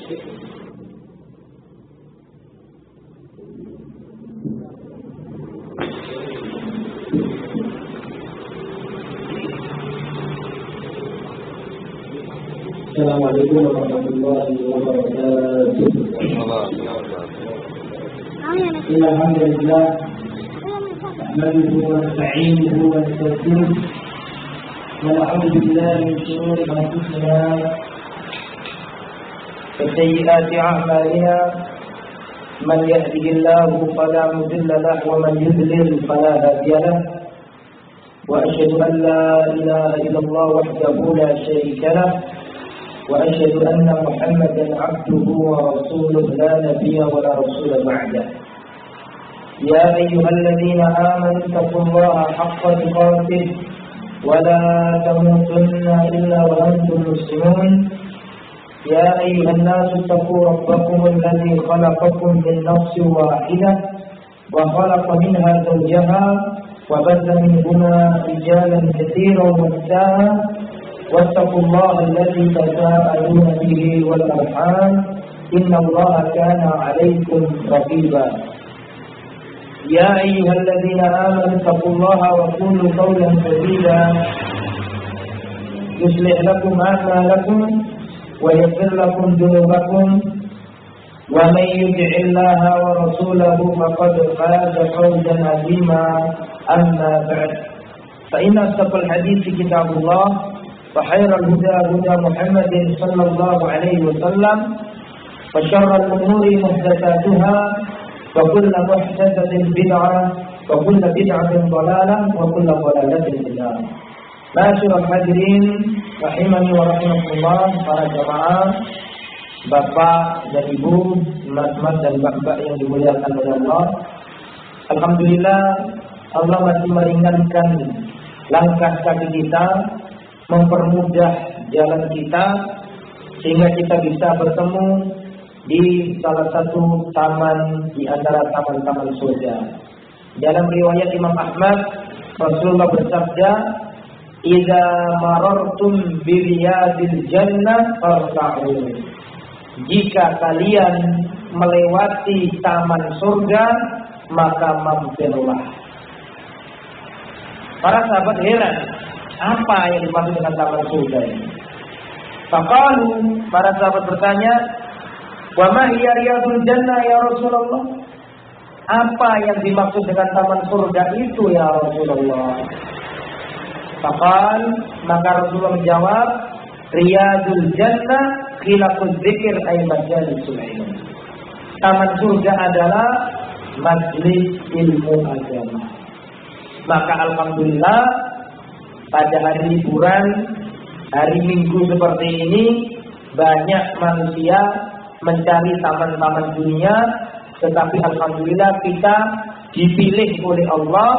Assalamualaikum warahmatullahi wabarakatuh. Alhamdulillah, nahmaduhu wa nasta'inuhu wa nastaghfiruh wa na'udzu billahi min shururi anfusina wa sayyi'ati a'malina. Man yahdihillahu fala mudilla lahu wa man yudlil fala hadiya lahu. Wa asyhadu an la ilaha illallah wahdahu la syarika lahu. وأشهد أن محمدا عبده ورسوله لا نبي ولا رسول بعده. يا أيها الذين آمنوا اتقوا الله حق تقاته ولا تموتن إلا وأنتم مسلمون. يا أيها الناس اتقوا ربكم الذي خلقكم من نفس واحدة وخلق منها زوجها وبث منهما رجالا كثيرا ونساء واتقوا الله الذي تساءلون به والأرحام إن الله كان عليكم رقيبا. يا أيها الذين آمنوا اتقوا الله وقولوا قولا سديدا يصلح لكم أعمالكم ويغفر لكم ذنوبكم ومن يطع الله ورسوله فقد فاز فوزا عظيما. أما بعد فإن أصدق الحديث كتاب الله وخير الهدى هدى محمد صلى الله عليه وسلم وشر الأمور محدثاتها وكل محدثة بدعة وكل بدعة ضلالة وكل ضلالة في النار. Masyaallah hadirin rahimani wa rahimakumullah, para jamaah, bapak dan ibu, mas-mas dan mbak-mbak yang dimuliakan oleh Allah. Alhamdulillah, Allah masih meringankan langkah kaki kita, mempermudah jalan kita sehingga kita bisa bertemu di salah satu taman di antara taman-taman surga. Dalam riwayat Imam Ahmad, Rasulullah bersabda, "Idza marartum bi riyadil jannah farta'u." Jika kalian melewati taman surga, maka mampirlah. Para sahabat heran, apa yang dimaksud dengan taman surga ini? Faqalu, para sahabat bertanya, "Wa ma hiya riyadul jannah ya Rasulullah?" Apa yang dimaksud dengan taman surga itu ya Rasulullah? Faqal, maka Rasulullah menjawab, "Riyadul jannah khilafuz dzikr ay majalisul ilm." Taman surga adalah majlis ilmu agama. Maka alhamdulillah, pada hari liburan, hari Minggu seperti ini, banyak manusia mencari taman-taman dunia, tetapi alhamdulillah kita dipilih oleh Allah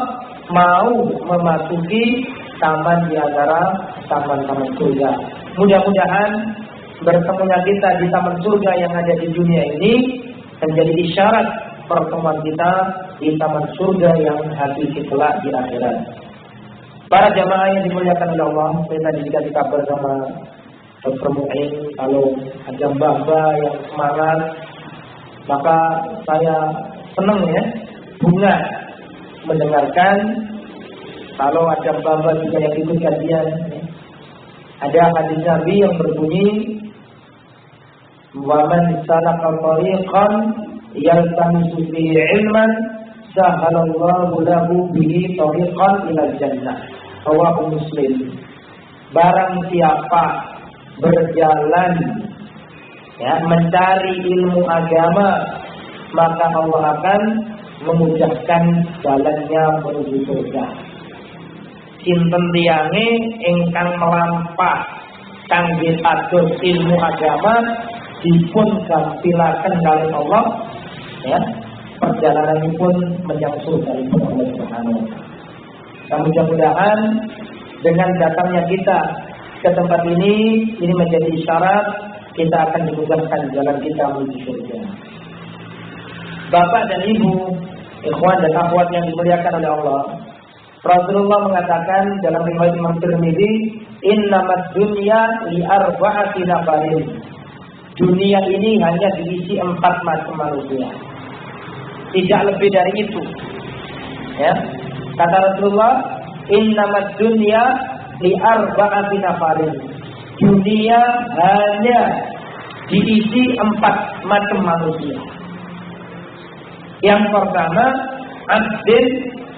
mau memasuki taman di antara taman-taman surga. Mudah-mudahan bertemunya kita di taman surga yang ada di dunia ini menjadi isyarat pertemuan kita di taman surga yang hakiki kelak di akhirat. Para jamaah yang dimuliakan oleh Allah, saya tadi dikasih kabar sama Dr. Mu'in, kalau ada mbak-mbak yang semangat, maka saya senang ya, bunga mendengarkan kalau ada mbak-mbak juga yang ikut kajian. Ada hadis Nabi yang berbunyi, "Wa man salaka tariqan yaltamisu fihi ilman, sahalallahu lahu bihi tariqan ilal jannah." Rawahu Muslim. Barang siapa berjalan mencari ilmu agama, maka Allah akan memudahkan jalannya menuju surga. Sinten tiyange ingkang melampah kangge pados ilmu agama dipun gampilaken kalih Allah, perjalananipun menyang surga Allah Subhanahu wa taala. Mudah-mudahan dengan datangnya kita ke tempat ini menjadi isyarat kita akan dimudahkan jalan kita menuju surga. Bapak dan ibu, ikhwan dan akhwat yang dimuliakan oleh Allah, Rasulullah mengatakan dalam riwayat Imam Tirmidzi, "Innamad dunya li arba'ati nafarin." dunia ini hanya diisi 4 macam manusia. Tidak lebih dari itu. Ya. Kata Rasulullah, "Innamad dunya li arba'ati nafarin." Dunia hanya diisi 4 macam manusia. Yang pertama, abdin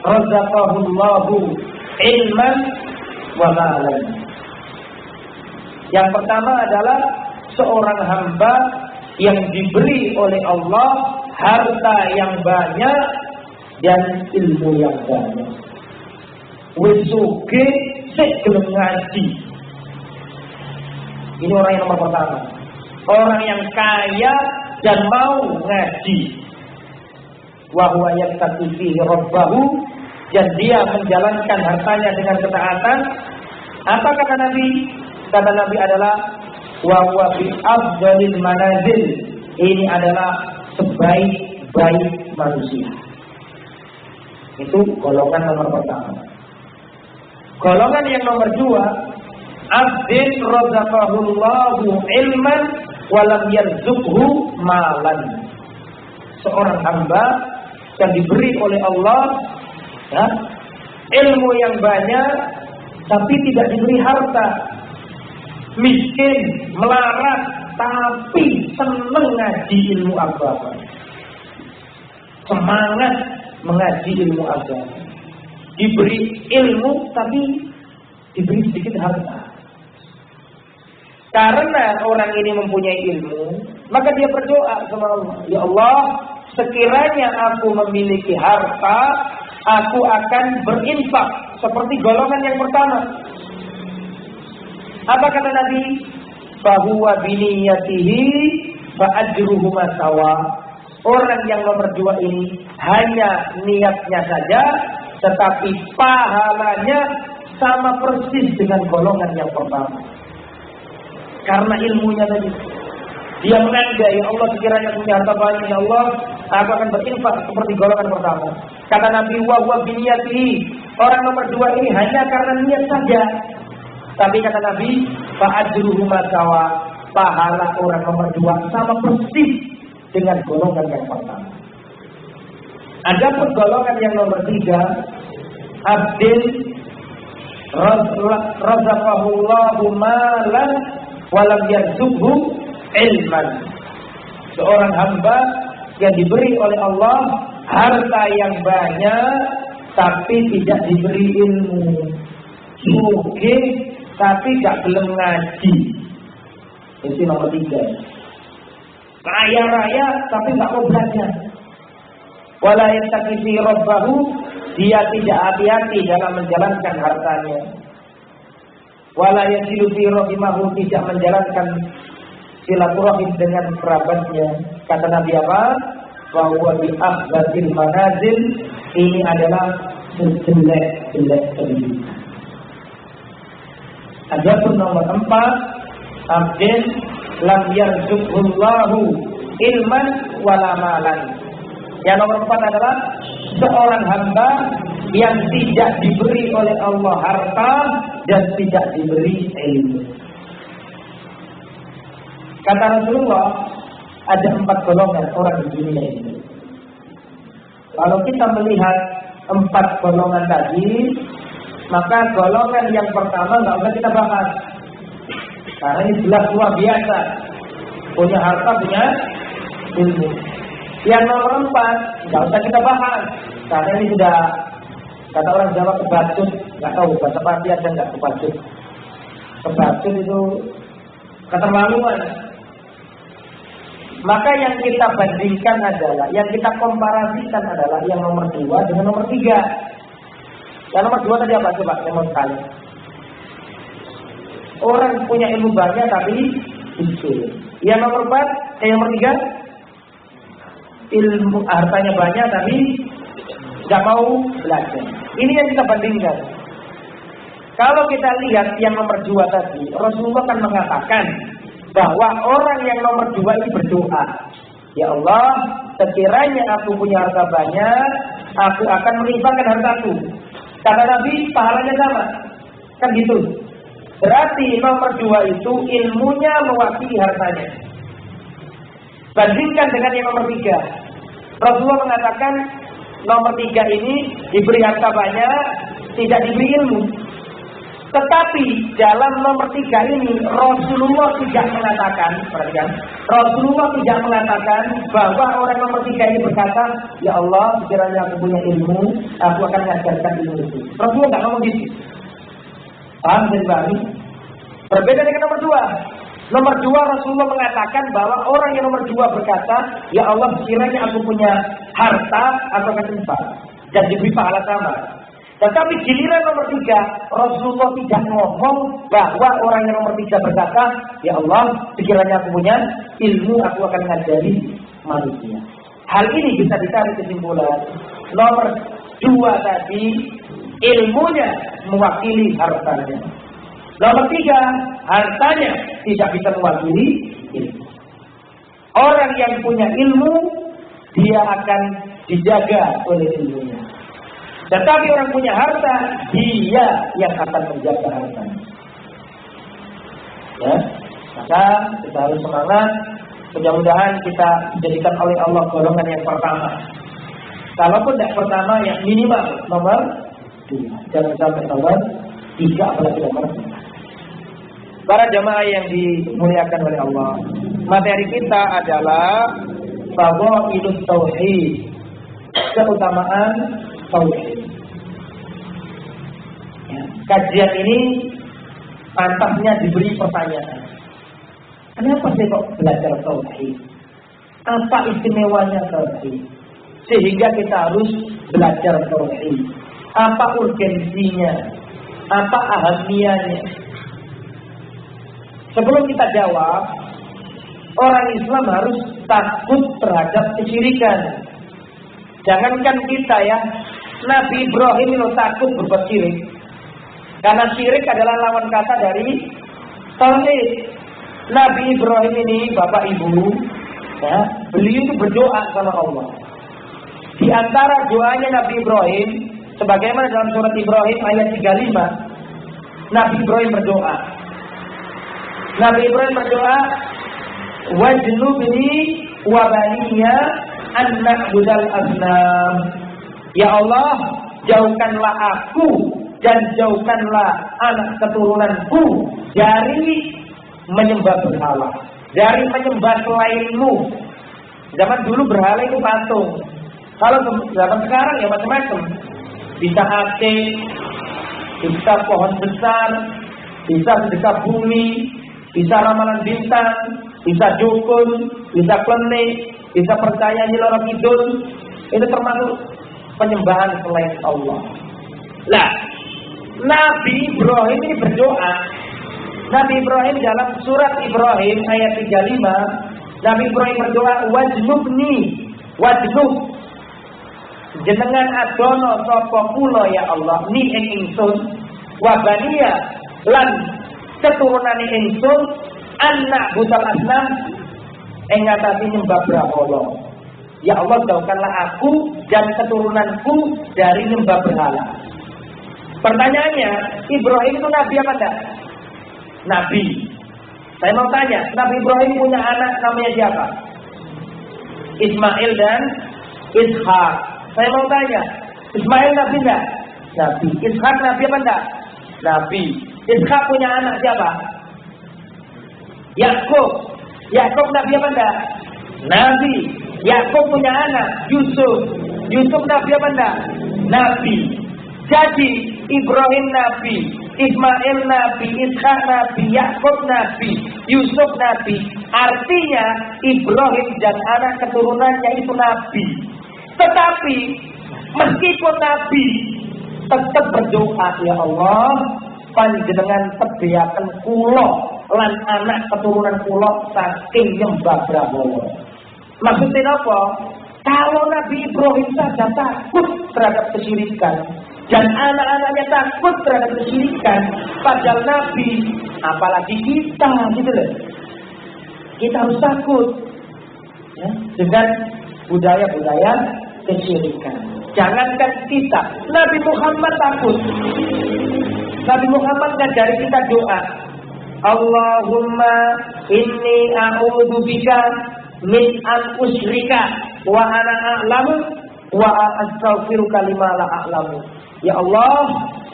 razaqahullahu ilman wa malan. Yang pertama adalah seorang hamba yang diberi oleh Allah harta yang banyak dan ilmu yang banyak. Wis sugih sik gelem ngaji. Ini orang yang nomor pertama. Orang yang kaya dan mau ngaji. Wa huwa yattaqi fihi rabbahu, dan dia menjalankan hartanya dengan ketaatan. Apa kata Nabi? Kata Nabi adalah wa huwa bi afdalil manazil. Ini adalah sebaik-baik manusia. Itu golongan nomor pertama. Golongan yang nomor 2, abdin razaqahullahu ilman wa lam yarzuqhu malan. Seorang hamba yang diberi oleh Allah ya, ilmu yang banyak tapi tidak diberi harta. Miskin, melarat, tapi senang ngaji ilmu agama. Semangat mengaji ilmu agama. Diberi ilmu tapi diberi sedikit harta. Karena orang ini mempunyai ilmu, maka dia berdoa sama Allah, "Ya Allah, sekiranya aku memiliki harta, aku akan berinfak seperti golongan yang pertama." Apa kata Nabi? Fahuwa biniyatihi fa ajruhuma sawa. Orang yang nomor 2 ini hanya niatnya saja, tetapi pahalanya sama persis dengan golongan yang pertama. Karena ilmunya tadi. Dia menanda, ya Allah, sekiranya punya harta banyak, ya Allah, aku akan berinfak seperti golongan pertama. Kata Nabi, wa huwa biniyatihi. Orang nomor 2 ini hanya karena niat saja. Tapi kata Nabi, fa ajruhuma sawa. Pahala orang nomor 2 sama persis dengan golongan yang pertama. Adapun golongan yang nomor 3, abdin razaqahullahu malan wa lam yarzuqhu ilman. Seorang hamba yang diberi oleh Allah harta yang banyak tapi tidak diberi ilmu. Sugih tapi gak belum ngaji. Itu nomor 3. Kaya raya tapi gak mau belajar. Wala yattaqi fi rabbahu, dia tidak hati-hati dalam menjalankan hartanya. Wala yasilu fi rahimahu, tidak menjalankan silaturahim dengan kerabatnya. Kata Nabi apa? Wa huwa bi akhbatil manazil. Ini adalah sejelek-jelek pendidikan. Adapun nomor 4, abdin lam yarzuqhullahu ilman wala malan. Yang nomor 4 adalah seorang hamba yang tidak diberi oleh Allah harta dan tidak diberi ilmu. Kata Rasulullah, ada 4 golongan orang di dunia ini. Kalau kita melihat 4 golongan tadi, maka golongan yang pertama nggak usah kita bahas, karena ini jelas luar biasa, punya harta, punya ilmu. Yang nomor 4 nggak usah kita bahas, karena ini sudah, kata orang Jawa, kebacut. Nggak tahu bahasa pati ada nggak kebacut? Kebacut itu keterlaluan. Maka yang kita bandingkan adalah, yang kita komparasikan adalah yang nomor 2 dengan nomor 3. Yang nomor 2 tadi apa coba? Yang nomor sekali. Orang punya ilmu banyak tapi miskin. Yang nomor 4, yang nomor 3, ilmu hartanya banyak tapi nggak mau belajar. Ini yang kita bandingkan. Kalau kita lihat yang nomor 2 tadi, Rasulullah kan mengatakan bahwa orang yang nomor 2 ini berdoa, "Ya Allah, sekiranya aku punya harta banyak, aku akan menginfakkan hartaku." Kata Nabi, pahalanya sama. Kan gitu. Berarti nomor 2 itu ilmunya mewakili hartanya. Bandingkan dengan yang nomor 3. Rasulullah mengatakan nomor 3 ini diberi harta banyak, tidak diberi ilmu. Tetapi dalam nomor 3 ini Rasulullah tidak mengatakan, perhatikan, Rasulullah tidak mengatakan bahwa orang nomor 3 ini berkata, ya Allah, sekiranya aku punya ilmu, aku akan mengajarkan ilmu itu. Rasulullah nggak ngomong gitu. Paham jadi pahami? Berbeda dengan nomor 2. Nomor 2 Rasulullah mengatakan bahwa orang yang nomor 2 berkata, ya Allah, sekiranya aku punya harta, aku akan infak dan diberi pahala sama. Tetapi giliran nomor 3, Rasulullah tidak ngomong bahwa orang yang nomor 3 berkata, ya Allah, sekiranya aku punya ilmu, aku akan mengajari manusia. Hal ini bisa ditarik kesimpulan. Nomor 2 tadi, ilmunya mewakili hartanya. Nomor 3, hartanya tidak bisa mewakili ilmu. Orang yang punya ilmu, dia akan dijaga oleh ilmunya. Tetapi orang punya harta, dia yang akan menjaga hartanya. Ya, maka kita harus semangat. Mudah-mudahan kita dijadikan oleh Allah golongan yang pertama. Kalaupun tidak pertama, yang minimal nomor 2. Jangan sampai nomor 3, apalagi nomor 4. Para jamaah yang dimuliakan oleh Allah, materi kita adalah fadhailus tauhid, keutamaan tauhid. Ya, kajian ini pantasnya diberi pertanyaan. Kenapa sih kok belajar tauhid? Apa istimewanya tauhid? Sehingga kita harus belajar tauhid. Apa urgensinya? Apa ahamiyahnya? Sebelum kita jawab, orang Islam harus takut terhadap kesyirikan. Jangankan kita ya, Nabi Ibrahim itu takut berbuat syirik. Karena syirik adalah lawan kata dari tauhid. Nabi Ibrahim ini, Bapak Ibu, ya, beliau itu berdoa sama Allah. Di antara doanya Nabi Ibrahim, sebagaimana dalam surat Ibrahim ayat 35, Nabi Ibrahim berdoa. Nabi Ibrahim berdoa, wajnubni wa baniya an na'budal asnam. Ya Allah, jauhkanlah aku dan jauhkanlah anak keturunanku dari menyembah berhala, dari menyembah selainmu. Zaman dulu berhala itu patung. Kalau zaman sekarang ya macam-macam. Bisa ate, bisa pohon besar, bisa sedekah bumi, bisa ramalan bintang, bisa dukun, bisa klenik, bisa percaya nyiloro kidul. Itu termasuk penyembahan selain Allah. Nah, Nabi Ibrahim ini berdoa. Nabi Ibrahim dalam surat Ibrahim ayat 35, Nabi Ibrahim berdoa, wajnubni, wajnub, jenengan adono sapa kula ya Allah, ni ing ingsun, wa baniya lan keturunane ingsun, anak butal asnam, ing ngatasi nyembah berhala. Ya Allah, jauhkanlah aku dan keturunanku dari nyembah berhala. Pertanyaannya, Ibrahim itu nabi apa enggak? Nabi. Saya mau tanya, Nabi Ibrahim punya anak namanya siapa? Ismail dan Ishak. Saya mau tanya, Ismail nabi enggak? Nabi. Ishak nabi apa enggak? Nabi. Ishak punya anak siapa? Yakub. Yakub nabi apa enggak? Nabi. Yakub punya anak Yusuf. Yusuf nabi apa enggak? Nabi. Jadi Ibrahim nabi, Ismail nabi, Ishak nabi, Yakub nabi, Yusuf nabi. Artinya Ibrahim dan anak keturunannya itu nabi. Tetapi meskipun nabi, tetap berdoa, ya Allah, panjenengan sebiaken kula lan anak keturunan kula saking nyembah berhala. Maksudnya apa? Kalau Nabi Ibrahim saja takut terhadap kesyirikan dan anak-anaknya takut terhadap kesyirikan, padahal Nabi, apalagi kita, gitu loh. Kita harus takut ya, dengan budaya-budaya kesyirikan. Jangankan kita, Nabi Muhammad takut. Nabi Muhammad ngajari kita doa, Allahumma inni a'udzubika min an usyrika wa ana a'lamu wa astaghfiruka lima la a'lamu. Ya Allah,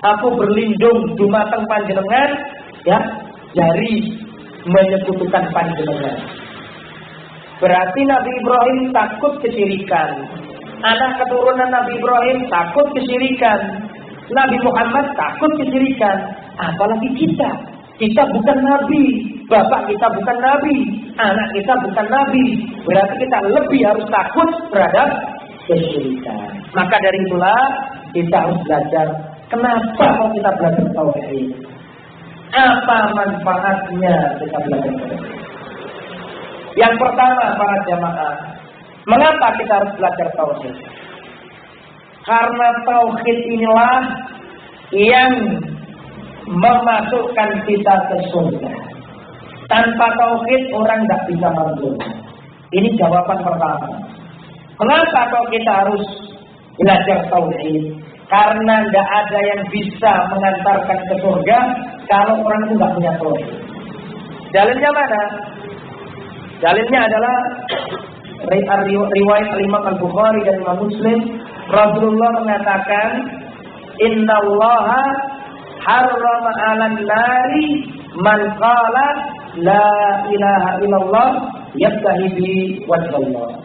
aku berlindung dumateng panjenengan ya dari menyekutukan panjenengan. Berarti Nabi Ibrahim takut kesyirikan. Anak keturunan Nabi Ibrahim takut kesyirikan. Nabi Muhammad takut kesyirikan. Apalagi kita. Kita bukan nabi. Bapak kita bukan nabi. Anak kita bukan nabi. Berarti kita lebih harus takut terhadap kesyirikan. Maka dari itulah kita harus belajar. Kenapa kalau kita belajar tauhid? Apa manfaatnya kita belajar tauhid? Yang pertama para jamaah, mengapa kita harus belajar tauhid? Karena tauhid inilah yang memasukkan kita ke surga. Tanpa tauhid orang tidak bisa masuk. Ini jawaban pertama. Mengapa kalau kita harus belajar tauhid? Karena tidak ada yang bisa mengantarkan ke surga kalau orang itu tidak punya tauhid. Jalannya mana? Dalilnya adalah riwayat Imam Al-Bukhari dan Imam Muslim. Rasulullah mengatakan, Innallaha harrama 'alan nari man qala la ilaha illallah yabtahi bi wajhallah.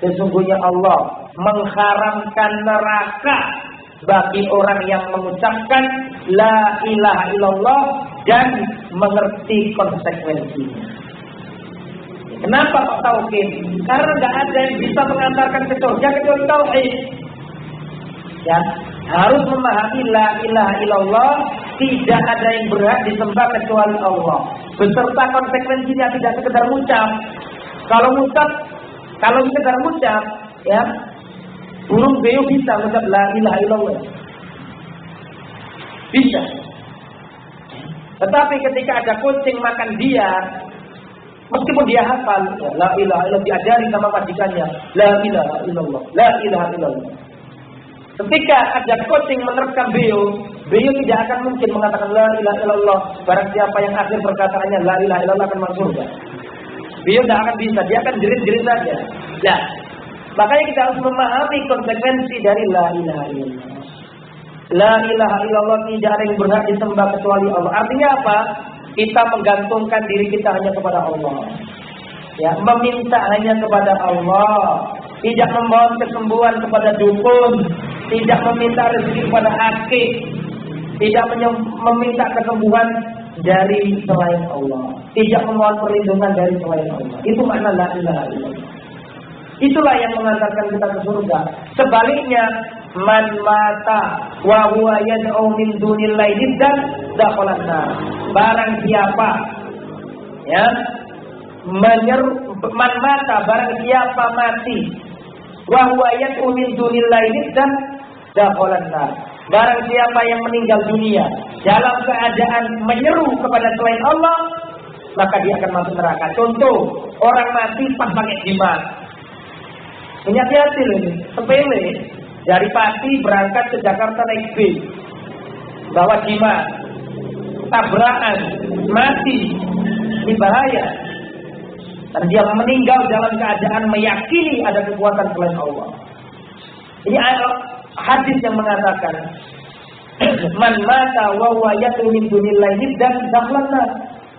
Sesungguhnya Allah mengharamkan neraka bagi orang yang mengucapkan la ilaha illallah dan mengerti konsekuensinya. Kenapa kok tauhid? Karena tidak ada yang bisa mengantarkan ke surga kecuali tauhid. Ya, harus memahami la ilaha illallah, tidak ada yang berhak disembah kecuali Allah. Beserta konsekuensinya, tidak sekedar mengucap. Kalau sekedar mengucap, ya, burung beo bisa mengucap la ilaha illallah. Bisa. Tetapi ketika ada kucing makan biar, meskipun dia hafal, ya, la ilaha illallah, diajari sama majikannya, la ilaha illallah, la ilaha illallah. Ketika ada kucing menerkam beo tidak akan mungkin mengatakan la ilaha illallah. Barang siapa yang akhir perkataannya la ilaha illallah akan masuk surga. Beo tidak akan bisa, dia akan jerit-jerit saja. Ya, makanya kita harus memahami konsekuensi dari la ilaha illallah. La ilaha illallah, tidak ada yang berhak disembah kecuali Allah. Artinya apa? Kita menggantungkan diri kita hanya kepada Allah. Ya, meminta hanya kepada Allah. Tidak memohon kesembuhan kepada dukun, tidak meminta rezeki kepada akik, tidak meminta kesembuhan dari selain Allah, tidak memohon perlindungan dari selain Allah. Itu makna la ilaha illallah. Itulah yang mengantarkan kita ke surga. Sebaliknya, man mata wa huwa yad'u min dunillahi niddan dakhala nar. Barang siapa ya man mata, barang siapa mati wa huwa yad'u min dunillahi niddan dakhala nar. Barang siapa yang meninggal dunia dalam keadaan menyeru kepada selain Allah, maka dia akan masuk neraka. Contoh, orang mati pas pakai jimat. Ini hati-hati loh ini, sepele. Dari Pati berangkat ke Jakarta naik bis, bawa jimat, tabrakan, mati, ini bahaya. Dan dia meninggal dalam keadaan meyakini ada kekuatan selain Allah. Ini hadis yang mengatakan, man mata wa huwa yad'u min dunillahi niddan dakhala nar.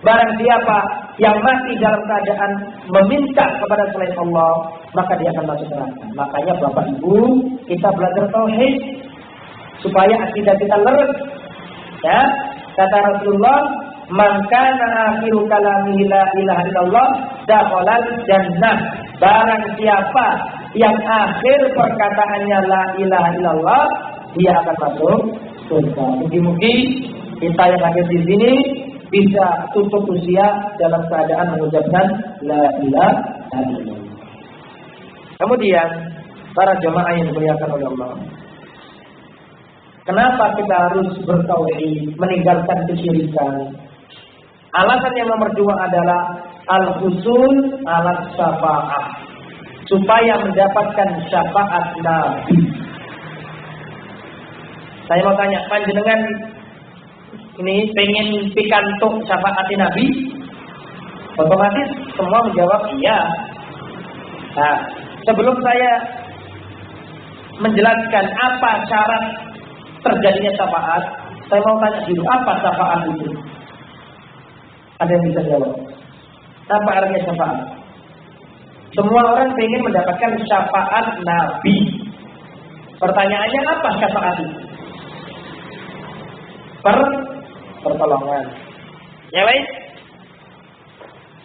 Barang siapa yang mati dalam keadaan meminta kepada selain Allah, maka dia akan masuk neraka. Makanya Bapak Ibu, kita belajar tauhid supaya akidah kita lurus. Ya, kata Rasulullah, "Man kana akhiru kalamihi la ilaha illallah dakhalal jannah." Barang siapa yang akhir perkataannya la ilaha illallah, dia akan masuk surga. Mugi-mugi kita yang hadir di sini bisa tutup usia dalam keadaan mengucapkan la ilaha illallah. Kemudian para jemaah yang dimuliakan oleh Allah, kenapa kita harus bertauhid, meninggalkan kesyirikan? Alasan yang nomor 2 adalah al-husul ala syafa'ah, supaya mendapatkan syafaat Nabi. Saya mau tanya, panjenengan ini pengen pikantuk syafaat Nabi? Otomatis semua menjawab iya. Nah, sebelum saya menjelaskan apa syarat terjadinya syafaat, saya mau tanya dulu, apa syafaat itu? Ada yang bisa jawab? Apa artinya syafaat? Semua orang ingin mendapatkan syafaat Nabi. Pertanyaannya, apa syafaat itu? Pertolongan. Ya baik.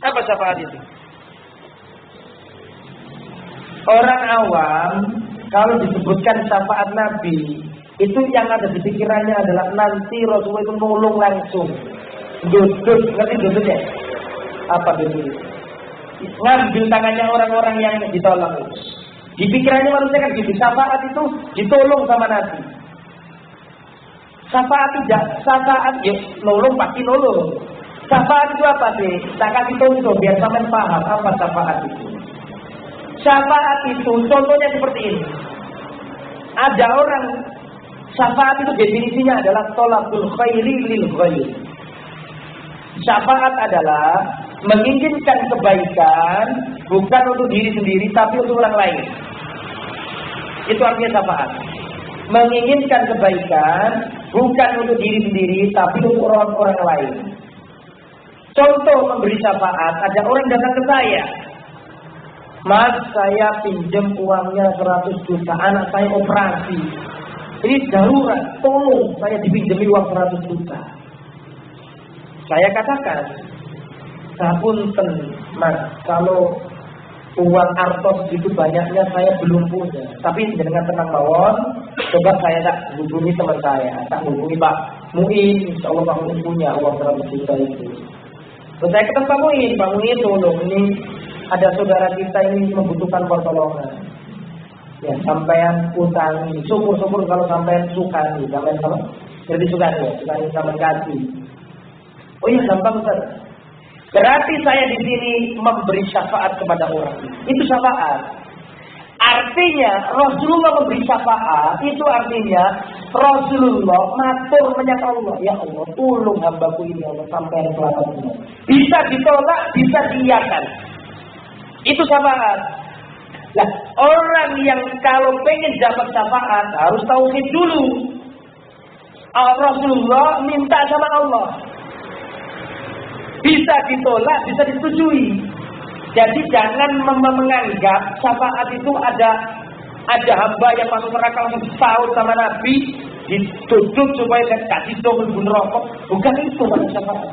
Apa syafaat itu? Orang awam kalau disebutkan syafaat Nabi, itu yang ada di pikirannya adalah nanti Rasulullah itu nolong langsung. Duduk, ngerti duduknya? Apa duduk? Ngambil tangannya orang-orang yang ditolong. Di pikirannya manusia kan gitu, syafaat itu ditolong sama Nabi. Syafaat tidak, syafaat ya nolong pasti nolong. Syafaat itu apa sih? Tak kasih contoh biar sampean paham apa syafaat itu. Syafaat itu contohnya seperti ini. Ada orang syafaat itu definisinya adalah tolabul khairi lil ghairi. Syafaat adalah menginginkan kebaikan bukan untuk diri sendiri tapi untuk orang lain. Itu artinya syafaat. Menginginkan kebaikan bukan untuk diri sendiri tapi untuk orang lain. Contoh memberi syafaat, ada orang datang ke saya. Mas, saya pinjam uangnya 100 juta, anak saya operasi. Ini darurat, tolong saya dipinjami uang 100 juta. Saya katakan, sapunten Mas, kalau uang artos itu banyaknya saya belum punya. Tapi dengan tenang mawon, coba saya tak hubungi teman saya, tak hubungi Pak Muin, insya Allah Pak Muin punya uang 100 juta itu. Terus saya ketemu Pak Muin tolong, ini ada saudara kita ini membutuhkan pertolongan. Ya, sampean utangi, syukur-syukur kalau sampean sukani, sampean apa? Jadi sukani ya, sukani sampean kasih. Oh iya, gampang Ustaz. Berarti saya di sini memberi syafaat kepada orang. Itu syafaat. Artinya Rasulullah memberi syafaat, itu artinya Rasulullah matur menyang Allah, ya Allah, tolong hambaku ini Allah sampai selamatnya. Bisa ditolak, bisa diiyakan. Itu syafaat. Nah, orang yang kalau pengen dapat syafaat harus tauhid dulu. Rasulullah minta sama Allah. Bisa ditolak, bisa disetujui. Jadi jangan menganggap syafaat itu ada hamba yang masuk neraka langsung sahur sama Nabi, ditutup supaya tidak didongeng neraka. Bukan itu syafaat.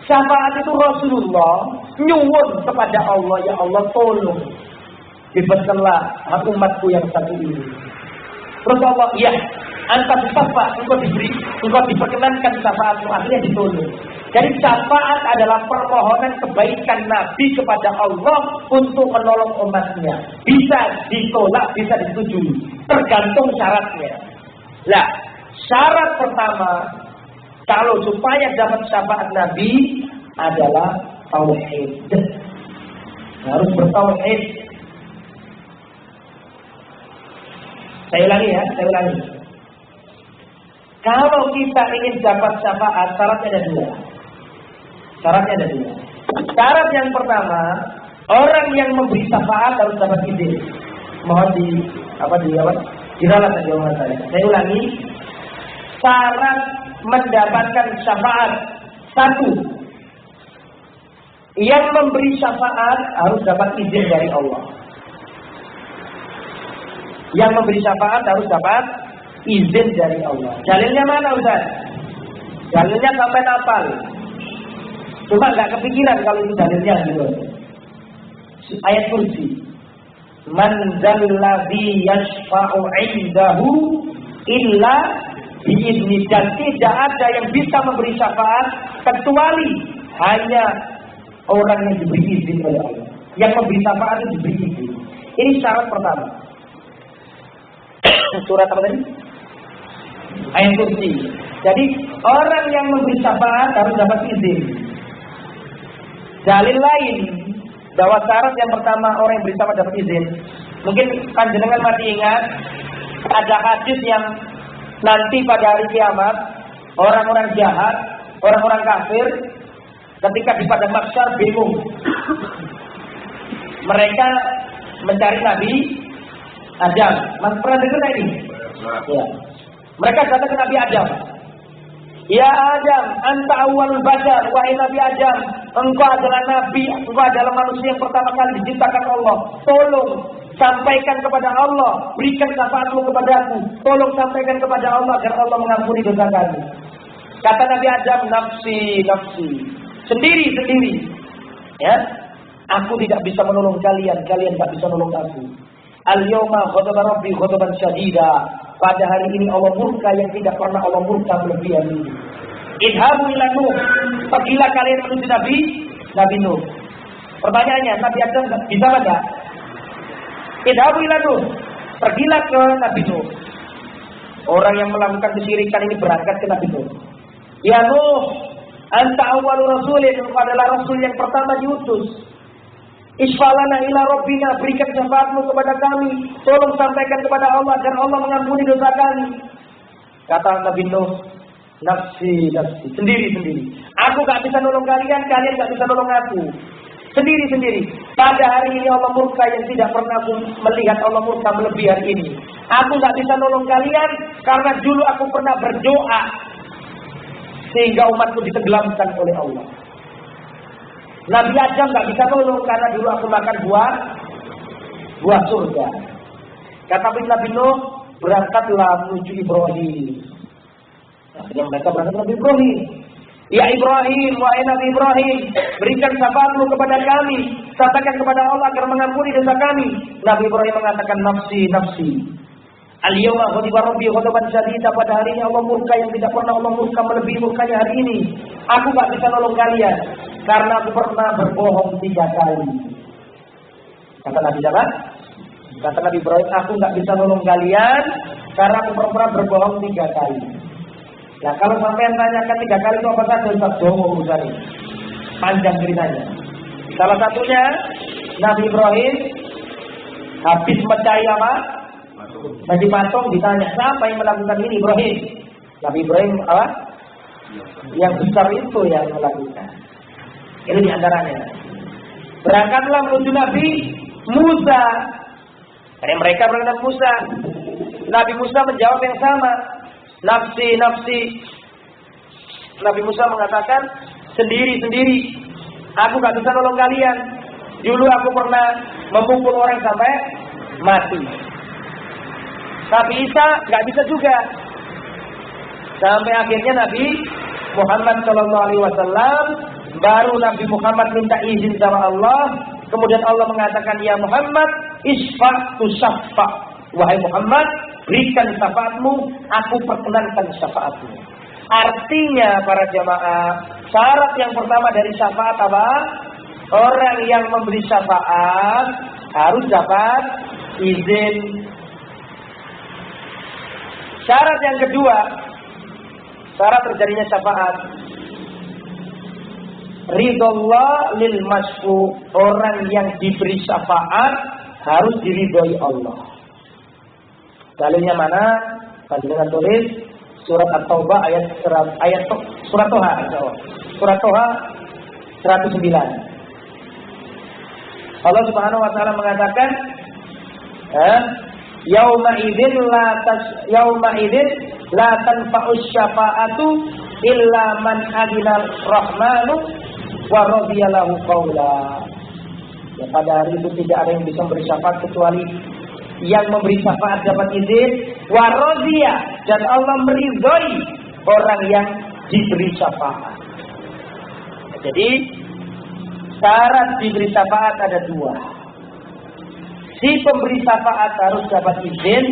Syafaat itu Rasulullah nyuwun kepada Allah, ya Allah tolong bebaskanlah umatku yang satu ini. Terus Allah, ya antas syafaat engkau diperkenankan syafaatmu, akhirnya ditolong. Jadi syafaat adalah permohonan kebaikan Nabi kepada Allah untuk menolong umatnya. Bisa ditolak, bisa disetujui, tergantung syaratnya. Nah, syarat pertama kalau supaya dapat syafaat Nabi adalah tauhid. Harus bertauhid. Saya ulangi. Kalau kita ingin dapat syafaat, syaratnya ada dua. Syarat yang pertama, orang yang memberi syafaat harus dapat izin. Mohon diralat jawaban saya. Saya ulangi. Syarat mendapatkan syafaat, satu, yang memberi syafaat harus dapat izin dari Allah. Yang memberi syafaat harus dapat izin dari Allah. Dalilnya mana Ustaz? Dalilnya sampai hafal. Cuma nggak kepikiran kalau itu dalilnya gitu. Ayat kursi. Man dzalladzi yashfa'u 'indahu illa bi'izni, dan tidak ada yang bisa memberi syafaat kecuali hanya orang yang diberi izin oleh Allah. Yang memberi syafaat itu diberi izin. Ini syarat pertama. Surat apa tadi? Ayat kursi. Jadi orang yang memberi syafaat harus dapat izin. Dalil lain bahwa syarat yang pertama orang yang beri syafaat dapat izin. Mungkin panjenengan masih ingat ada hadis yang nanti pada hari kiamat orang-orang jahat, orang-orang kafir ketika di padang mahsyar bingung. Mereka mencari Nabi Adam. Mas pernah dengar ini? Ya. Mereka datang ke Nabi Adam. Ya Adam, anta awwalul bashar, wahai Nabi Adam, engkau adalah nabi, engkau adalah manusia yang pertama kali diciptakan Allah. Tolong sampaikan kepada Allah, berikan syafaatmu kepadaku. Tolong sampaikan kepada Allah agar Allah mengampuni dosa kami. Kata Nabi Adam, nafsi, nafsi. Sendiri. Ya, aku tidak bisa menolong kalian, kalian tak bisa menolong aku. Al-yawma ghadaba rabbi ghadaban syadida. Pada hari ini Allah murka yang tidak pernah Allah murka melebihan ini. Idhabu ila Nuh. Pergilah kalian menuju Nabi Nuh. Pertanyaannya, Nabi Adam bisa enggak? Idhabu ila Nuh. Pergilah ke Nabi Nuh. Orang yang melakukan kesyirikan ini berangkat ke Nabi Nuh. Ya Nuh, anta awwalur rasulin, engkau adalah rasul yang pertama diutus. Isfalana ila rabbina, berikan syafaatmu kepada kami. Tolong sampaikan kepada Allah agar Allah mengampuni dosa kami. Kata Nabi Nuh, nafsi, nafsi. Sendiri. Aku gak bisa nolong kalian, kalian gak bisa nolong aku. Sendiri. Pada hari ini Allah murka yang tidak pernah aku melihat Allah murka melebihi hari ini. Aku gak bisa nolong kalian karena dulu aku pernah berdoa sehingga umatku ditenggelamkan oleh Allah. Nabi Adam gak bisa nolong karena dulu aku makan buah surga. Kata Nabi Nuh, berangkatlah menuju Ibrahim. Akhirnya mereka berangkat Nabi Ibrahim. Ya Ibrahim, wahai Nabi Ibrahim, berikan syafaatmu kepada kami. Sampaikan kepada Allah agar mengampuni dosa kami. Nabi Ibrahim mengatakan, nafsi, nafsi. Al-yawma ghadiba rabbi ghadaban syadida. Pada hari ini Allah murka yang tidak pernah Allah murka melebihi murkanya hari ini. Aku gak bisa nolong kalian karena aku pernah berbohong 3 kali. Kata Nabi siapa? Kata Nabi Ibrahim, aku gak bisa nolong kalian karena aku pernah berbohong 3 kali. Nah kalau sampai yang tanyakan 3 kali itu apa saja? Ustaz Jomo urusan ini. Panjang ceritanya. Salah satunya Nabi Ibrahim habis mencari apa? Nabi patung ditanya, siapa yang melakukan ini? Ibrahim. Nabi Ibrahim apa? Yang besar itu yang melakukan. Ini diantaranya. Berangkatlah menuju Nabi Musa. Karena mereka berangkat Musa. Nabi Musa menjawab yang sama. Nafsi, nafsi. Nabi Musa mengatakan, sendiri. Aku gak bisa nolong kalian. Dulu aku pernah memukul orang sampai mati. Tapi Isa gak bisa juga. Sampai akhirnya Nabi Muhammad SAW, baru Nabi Muhammad minta izin sama Allah. Kemudian Allah mengatakan, ya Muhammad, isfa' tu syafa'. Wahai Muhammad, berikan syafaatmu, aku perkenankan syafaatmu. Artinya para jamaah, syarat yang pertama dari syafaat apa? Orang yang memberi syafaat harus dapat izin. Syarat yang kedua, syarat terjadinya syafaat, ridhollah lil masfu. Orang yang diberi syafaat harus diridhoi Allah. Dalilnya mana? Panjenengan tulis surat At-Taubah ayat surat Toha. Surat Toha 109. Allah Subhanahu wa taala mengatakan, Yauma idzin la tanfa'us syafa'atu illa man adina rahmanu wa radiya lahu qaula. Ya, pada hari itu tidak ada yang bisa memberi syafaat kecuali yang memberi syafaat dapat izin, wa radiya, dan Allah meridhoi orang yang diberi syafaat. Jadi syarat diberi syafaat ada 2. Si pemberi syafaat harus dapat izin,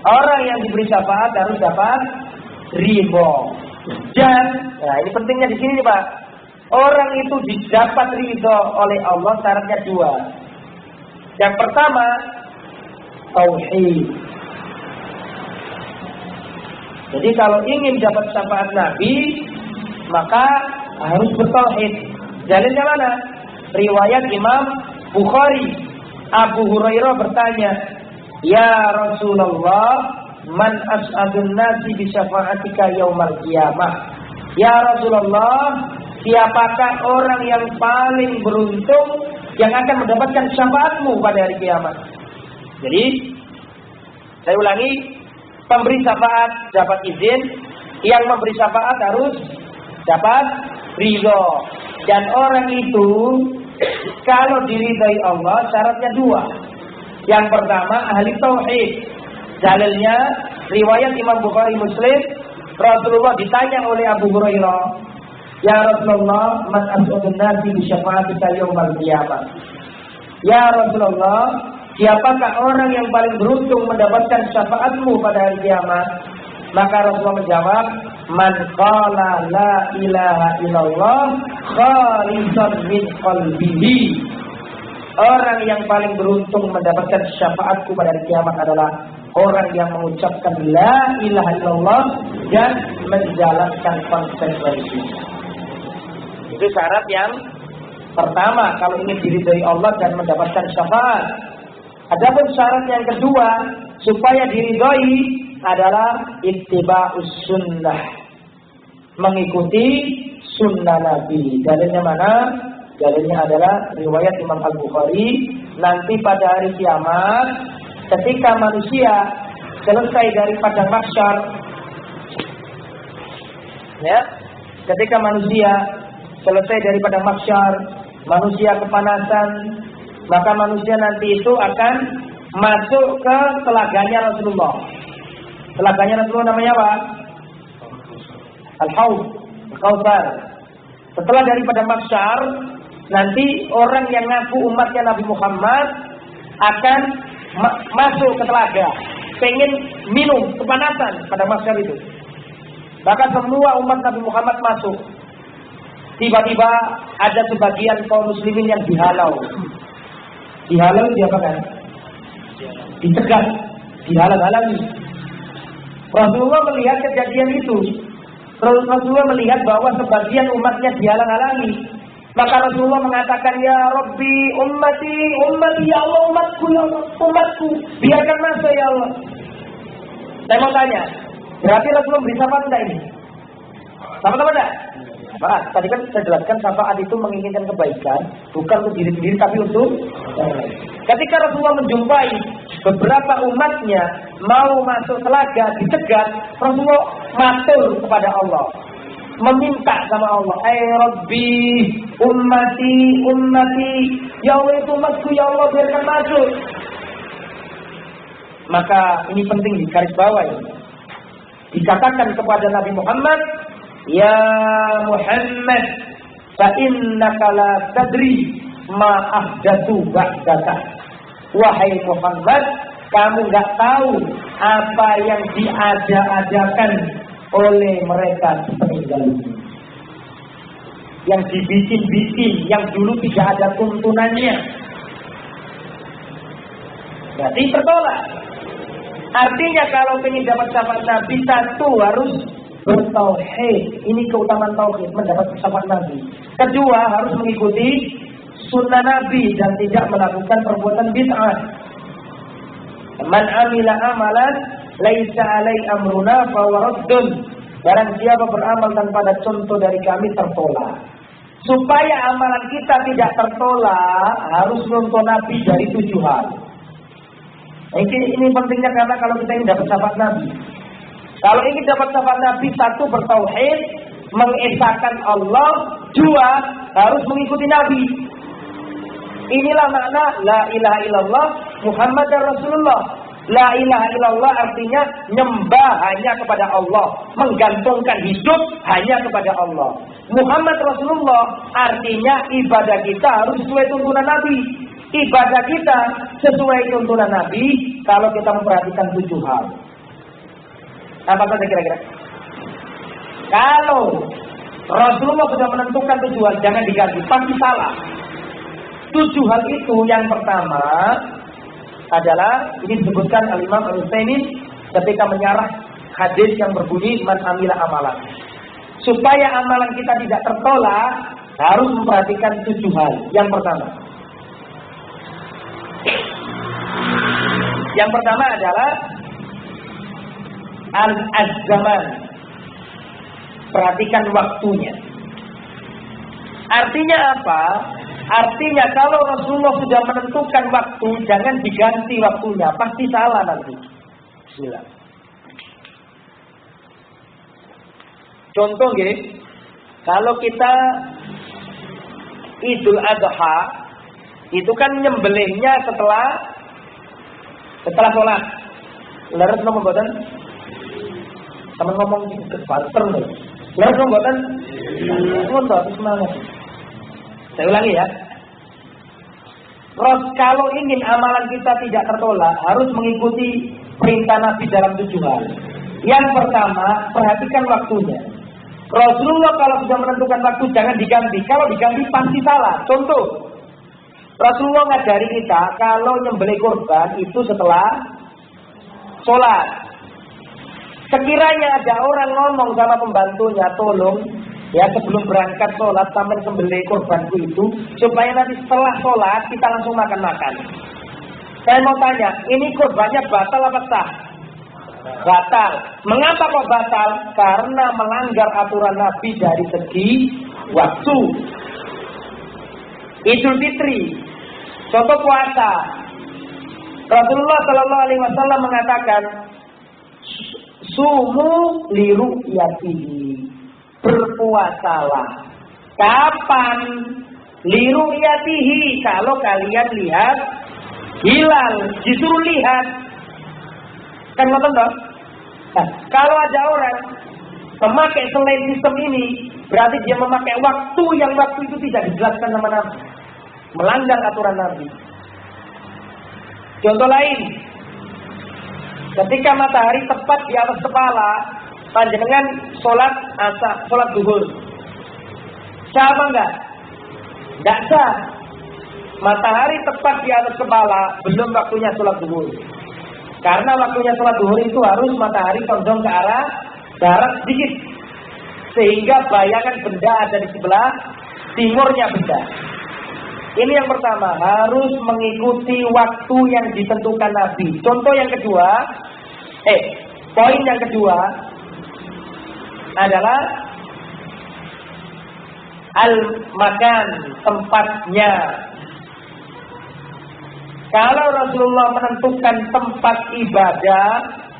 orang yang diberi syafaat harus dapat ridho. Dan, nah ini pentingnya di sini nih Pak, orang itu didapat ridho oleh Allah syaratnya 2. Yang pertama, tauhid. Jadi kalau ingin dapat syafaat Nabi, maka harus bertauhid. Jalannya mana? Riwayat Imam Bukhari. Abu Hurairah bertanya, ya Rasulullah, man as'adun nasi bi syafa'atika yaumal qiyamah. Ya Rasulullah, siapakah orang yang paling beruntung yang akan mendapatkan syafaatmu pada hari kiamat. Jadi, saya ulangi, pemberi syafaat dapat izin, yang memberi syafaat harus dapat ridho. Dan orang itu kalau diridhai Allah syaratnya dua. Yang pertama ahli tauhid. Dalilnya riwayat Imam Bukhari Muslim, Rasulullah ditanya oleh Abu Hurairah, "Ya Rasulullah, man as'adun nasi bi syafa'atika yaumil qiyamah?" Ya Rasulullah, siapakah orang yang paling beruntung mendapatkan syafaatmu pada hari kiamat? Maka Rasulullah menjawab, "Man qala la ilaha illallah khalisan min qalbihi." Orang yang paling beruntung mendapatkan syafaatku pada hari kiamat adalah orang yang mengucapkan la ilaha illallah dan menjalankan konsekuensi. Itu syarat yang pertama kalau ingin diridhai Allah dan mendapatkan syafaat. Adapun syarat yang kedua supaya diridhai adalah ittiba'us sunnah, mengikuti sunnah Nabi. Dalilnya mana? Dalilnya adalah riwayat Imam Al-Bukhari. Nanti pada hari kiamat, ketika manusia selesai dari padang mahsyar, ya, ketika manusia selesai dari padang mahsyar, manusia kepanasan, maka manusia nanti itu akan masuk ke telaganya Rasulullah. Telaganya Rasulullah namanya apa? Al-Haud, Al-Kautsar. Setelah daripada mahsyar, nanti orang yang ngaku umatnya Nabi Muhammad akan masuk ke telaga, pengen minum kepanasan pada mahsyar itu. Maka semua umat Nabi Muhammad masuk. Tiba-tiba ada sebagian kaum muslimin yang dihalau. Dihalau diapakan? Dicegat, dihalang-halangi. Rasulullah melihat kejadian itu. Rasulullah melihat bahwa sebagian umatnya dihalang-halangi. Maka Rasulullah mengatakan, "Ya Rabbi, ummati, ummati, ya Allah, umatku, ya Allah, umatku, biarkan masuk ya Allah." Saya mau tanya, berarti Rasulullah beri syafaat enggak ini? Sama-sama enggak? Nah, tadi kan saya jelaskan syafaat itu menginginkan kebaikan, bukan untuk diri sendiri tapi untuk orang lain. Ketika Rasulullah menjumpai beberapa umatnya mau masuk telaga dicegat, Rasulullah matur kepada Allah, meminta sama Allah, Rabbi, ummati, ummati, ya Allah itu umatku, ya Allah biarkan masuk. Maka ini penting di garis bawah ini. Dikatakan kepada Nabi Muhammad, "Ya Muhammad, fa innaka la tadri ma ahdatsu ba'daka." Wahai Muhammad, kamu enggak tahu apa yang diada-adakan oleh mereka sepeninggalmu. Yang dibikin-bikin, yang dulu tidak ada tuntunannya. Berarti tertolak. Artinya kalau ingin dapat syafaat Nabi, satu harus bertauhid. Ini keutamaan tauhid, mendapat syafaat Nabi. Kedua, harus mengikuti sunnah Nabi dan tidak melakukan perbuatan bid'ah. Man amila amalan laisa alai amruna fa waraddun. Barang siapa beramal tanpa ada contoh dari kami, tertolak. Supaya amalan kita tidak tertolak, harus nonton Nabi dari 7 hal. Ini pentingnya karena kalau kita ingin dapat syafaat Nabi. Kalau ingin dapat syafaat Nabi, satu bertauhid, mengesahkan Allah, dua harus mengikuti Nabi. Inilah makna la ilaha illallah Muhammadar Rasulullah. La ilaha illallah artinya nyembah hanya kepada Allah, menggantungkan hidup hanya kepada Allah. Muhammad Rasulullah artinya ibadah kita harus sesuai tuntunan Nabi. Ibadah kita sesuai tuntunan Nabi kalau kita memperhatikan 7 hal. Apa saja kira-kira? Kalau Rasulullah sudah menentukan 7 hal, jangan diganti, pasti salah. 7 hal itu yang pertama adalah, ini disebutkan Al-Imam Al-Utsaimin ketika menyarah hadis yang berbunyi man amila amalan. Supaya amalan kita tidak tertolak, harus memperhatikan 7 hal. Yang pertama. Yang pertama adalah al-zaman. Perhatikan waktunya. Artinya apa? Artinya kalau Rasulullah sudah menentukan waktu, jangan diganti waktunya, pasti salah nanti. Bismillah. Contoh gini, kalau kita Idul Adha, itu kan nyembelihnya setelah sholat. Leres ngomong boten? Sama ngomong ke banter loh. Leres ngomong boten? Ngotot semangat. Saya ulangi ya. Kalau ingin amalan kita tidak tertolak, harus mengikuti perintah Nabi dalam 7 hal. Yang pertama, perhatikan waktunya. Rasulullah kalau sudah menentukan waktu jangan diganti. Kalau diganti pasti salah. Contoh, Rasulullah ngajari kita kalau nyembelih kurban itu setelah sholat. Sekiranya ada orang ngomong sama pembantunya, tolong ya sebelum berangkat sholat sampai sembelih kurbanku itu, supaya nanti setelah sholat kita langsung makan-makan. Saya mau tanya, ini kurbannya batal apa sah? Batal. Mengapa kok batal? Karena melanggar aturan Nabi dari segi waktu. Idul Fitri, contoh puasa. Rasulullah Shallallahu Alaihi Wasallam mengatakan, sumu liru'yatihi, berpuasalah. Kapan? Liru'yatihi, kalau kalian lihat hilal, disuruh lihat. Kan ngoten toh? Nah, kalau ada orang memakai selain sistem ini, berarti dia memakai waktu yang waktu itu tidak dijelaskan sama Nabi, melanggar aturan Nabi. Contoh lain, ketika matahari tepat di atas kepala, panjenengan sholat asar, sholat zuhur, sah apa enggak? Enggak sah. Matahari tepat di atas kepala, belum waktunya sholat zuhur. Karena waktunya sholat zuhur itu harus matahari condong ke arah barat sedikit, sehingga bayangan benda ada di sebelah timurnya benda. Ini yang pertama, harus mengikuti waktu yang ditentukan Nabi. Contoh yang kedua, poin yang kedua adalah al-makan, tempatnya. Kalau Rasulullah menentukan tempat ibadah,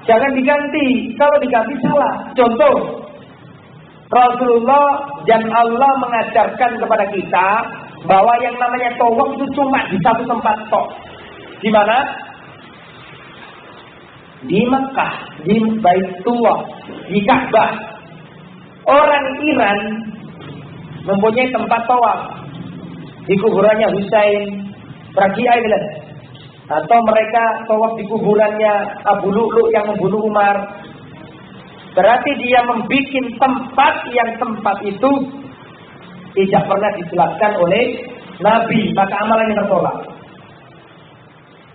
jangan diganti. Kalau diganti salah. Contoh, Rasulullah dan Allah mengajarkan kepada kita bahwa yang namanya tawaf itu cuma di satu tempat tok. Di mana? Di Mekah, di Baitullah, di Ka'bah. Orang Iran mempunyai tempat tawaf di kuburannya Husain, Rabi'ah gitu. Atau mereka tawaf di kuburannya Abu Lu'lu' yang membunuh Umar. Berarti dia membuat tempat yang tempat itu tidak pernah dijelaskan oleh Nabi, maka amalannya tertolak.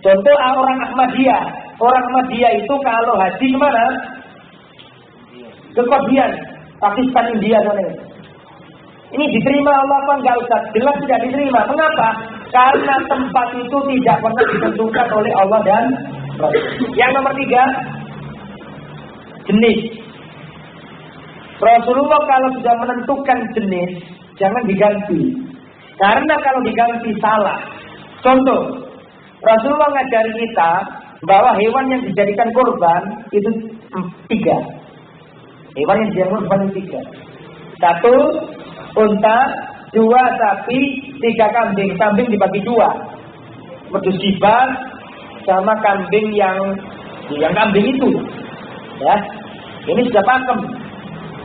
Contoh orang Ahmadiyah. Orang Ahmadiyah itu kalau haji kemana? Ke Qadian, Pakistan, India sana. Ini diterima Allah apa enggak Ustaz? Jelas tidak diterima. Mengapa? Karena tempat itu tidak pernah ditentukan oleh Allah dan Rasul. Yang nomor 3, jenis. Rasulullah kalau sudah menentukan jenis, jangan diganti. Karena kalau diganti salah. Contoh, Rasulullah ngajari kita bahwa hewan yang dijadikan korban itu 3. Hewan yang dijadikan korban itu 3. 1, unta, 2, sapi, 3, kambing. Kambing dibagi 2. Wedhus gibah sama kambing yang kambing itu. Ya. Ini sudah pakem.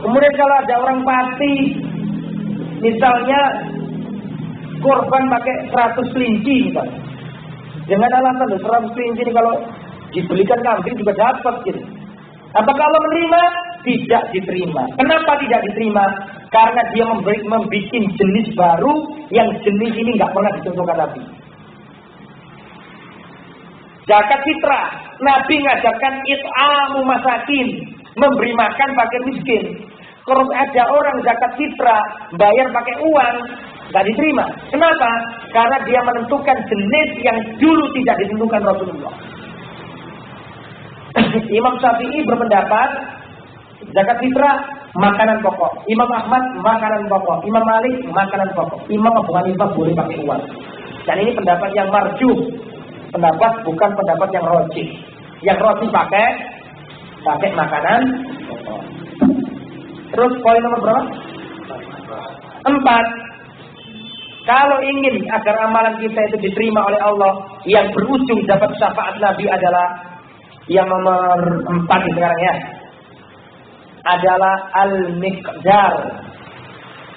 Kemudian kalau ada orang pasti, misalnya korban pakai 100 kelinci misalnya. Dengan alasan 100 kelinci ini kalau dibelikan kambing juga dapat gitu. Apakah Allah menerima? Tidak diterima. Kenapa tidak diterima? Karena dia membuat jenis baru yang jenis ini nggak pernah ditentukan Nabi. Zakat fitrah, Nabi ngajarkan it'amu masakin, memberi makan pakai miskin. Kalau ada orang zakat fitrah bayar pakai uang, nggak diterima. Kenapa? Karena dia menentukan jenis yang dulu tidak ditentukan Rasulullah. Imam Syafi'i berpendapat zakat fitrah makanan pokok. Imam Ahmad makanan pokok. Imam Malik makanan pokok. Imam Abu Hanifah boleh pakai uang. Dan ini pendapat yang marjuh. Pendapat bukan pendapat yang rojih. Yang rojih pakai makanan pokok. Terus poin nomor berapa? 4. Kalau ingin agar amalan kita itu diterima oleh Allah, yang berujung dapat syafaat Nabi adalah yang nomor 4 sekarang ya. Adalah al-miqdar,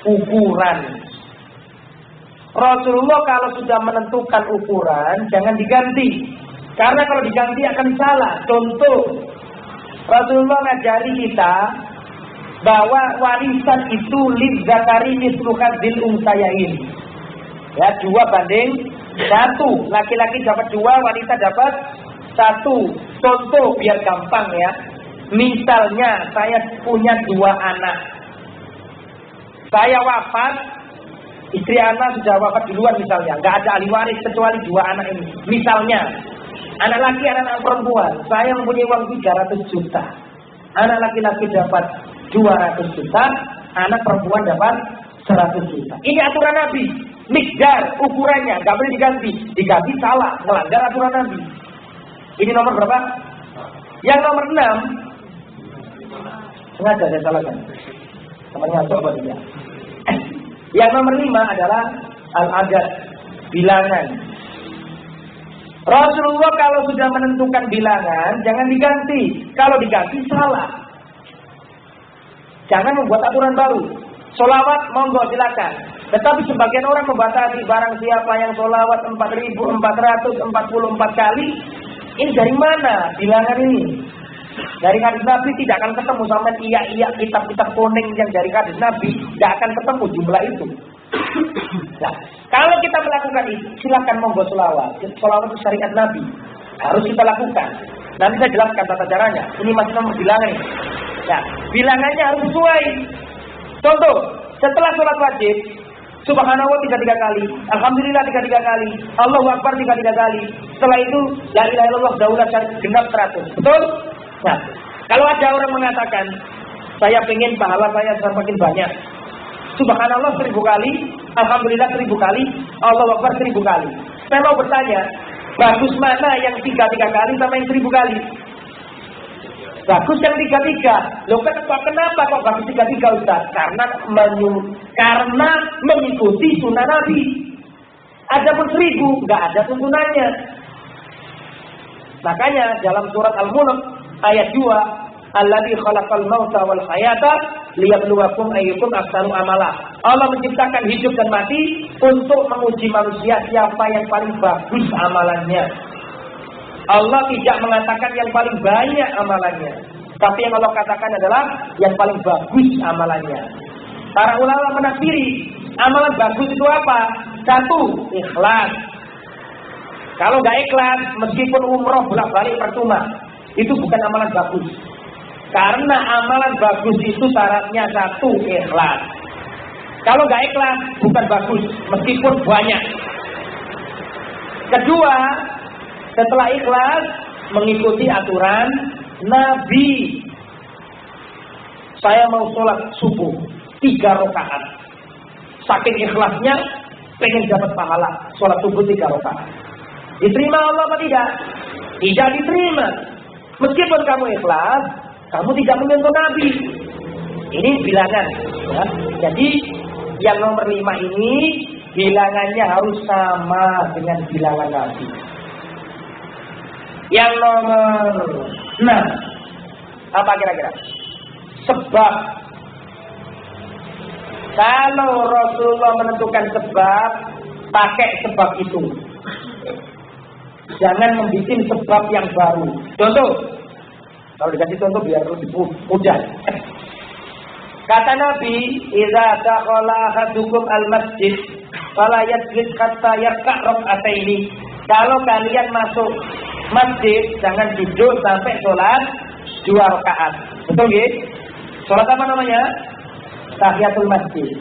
ukuran. Rasulullah kalau sudah menentukan ukuran, jangan diganti. Karena kalau diganti akan salah. Contoh, Rasulullah ngajari kita bahwa warisan itu lidzakari mislu hadzil unsayain. Ya, 2:1. Laki-laki dapat 2, wanita dapat 1. Contoh biar gampang ya. Misalnya saya punya 2 anak. Saya wafat, istri anak sudah wafat duluan misalnya. Nggak ada ahli waris kecuali 2 anak ini. Misalnya, anak laki, anak perempuan. Saya mempunyai uang 300 juta. Anak laki-laki dapat 200 juta, anak perempuan dapat 100 juta. Ini aturan Nabi. Mikdar, ukurannya, nggak boleh diganti. Diganti salah, melanggar aturan Nabi. Ini nomor berapa? Yang nomor 6. Sengaja saya salahkan. Temannya apa dia? Yang nomor 5 adalah al-adad, bilangan. Rasulullah kalau sudah menentukan bilangan, jangan diganti. Kalau diganti salah. Jangan membuat aturan baru. Sholawat monggo silakan. Tetapi sebagian orang membatasi barang siapa yang sholawat 4.444 kali. Ini dari mana bilangan ini? Dari hadis Nabi tidak akan ketemu sama iya kitab-kitab kuning yang dari hadis Nabi. Tidak akan ketemu jumlah itu. Nah, kalau kita melakukan itu, silakan monggo sholawat. Sholawat itu syariat Nabi. Harus kita lakukan. Nanti saya jelaskan tata caranya. Ini masih nomor bilangan. Nah, bilangannya harus sesuai. Contoh, setelah sholat wajib, Subhanallah 33 kali, Alhamdulillah 33 kali, Allahu Akbar 33 kali. Setelah itu, La ilaha illallah daulat genap 100. Betul? Nah, kalau ada orang mengatakan, saya pengen pahala saya semakin banyak. Subhanallah 1000 kali, Alhamdulillah 1000 kali, Allahu Akbar 1000 kali. Saya mau bertanya, bagus mana yang 33 kali sama yang 1000 kali? Bagus yang 33. Loh kenapa kok bagus 33 Ustaz? Karena mengikuti sunnah Nabi. Adapun 1000 nggak ada tuntunannya. Makanya dalam surat Al-Mulk ayat 2, Alladzi khalaqal mauta wal hayata liyabluwakum ayyukum ahsanu amala. Allah menciptakan hidup dan mati untuk menguji manusia siapa yang paling bagus amalannya. Allah tidak mengatakan yang paling banyak amalannya, tapi yang Allah katakan adalah yang paling bagus amalannya. Para ulama menafsiri amalan bagus itu apa? 1, ikhlas. Kalau nggak ikhlas, meskipun umroh bolak-balik percuma. Itu bukan amalan bagus. Karena amalan bagus itu syaratnya 1, ikhlas. Kalau nggak ikhlas, bukan bagus, meskipun banyak. Kedua, setelah ikhlas, mengikuti aturan Nabi. Saya mau sholat subuh 3 rakaat. Saking ikhlasnya, pengen dapat pahala sholat subuh 3 rakaat. Diterima Allah apa tidak? Tidak diterima. Meskipun kamu ikhlas, kamu tidak menyentuh Nabi. Ini bilangan. Ya. Jadi yang nomor 5 ini bilangannya harus sama dengan bilangan Nabi. Yang nomor 6, apa kira-kira? Sebab. Kalau Rasulullah menentukan sebab, pakai sebab itu. Jangan membuat sebab yang baru. Contoh, kalau dikasih contoh biar lebih mudah. Kata Nabi, "Idza dakhala ahadukum al-masjid, fala yajlis hatta yarka' rak'ataini." Kalau kalian masuk masjid, jangan duduk sampai sholat 2 rakaat. Betul nggih? Sholat apa namanya? Tahiyatul masjid.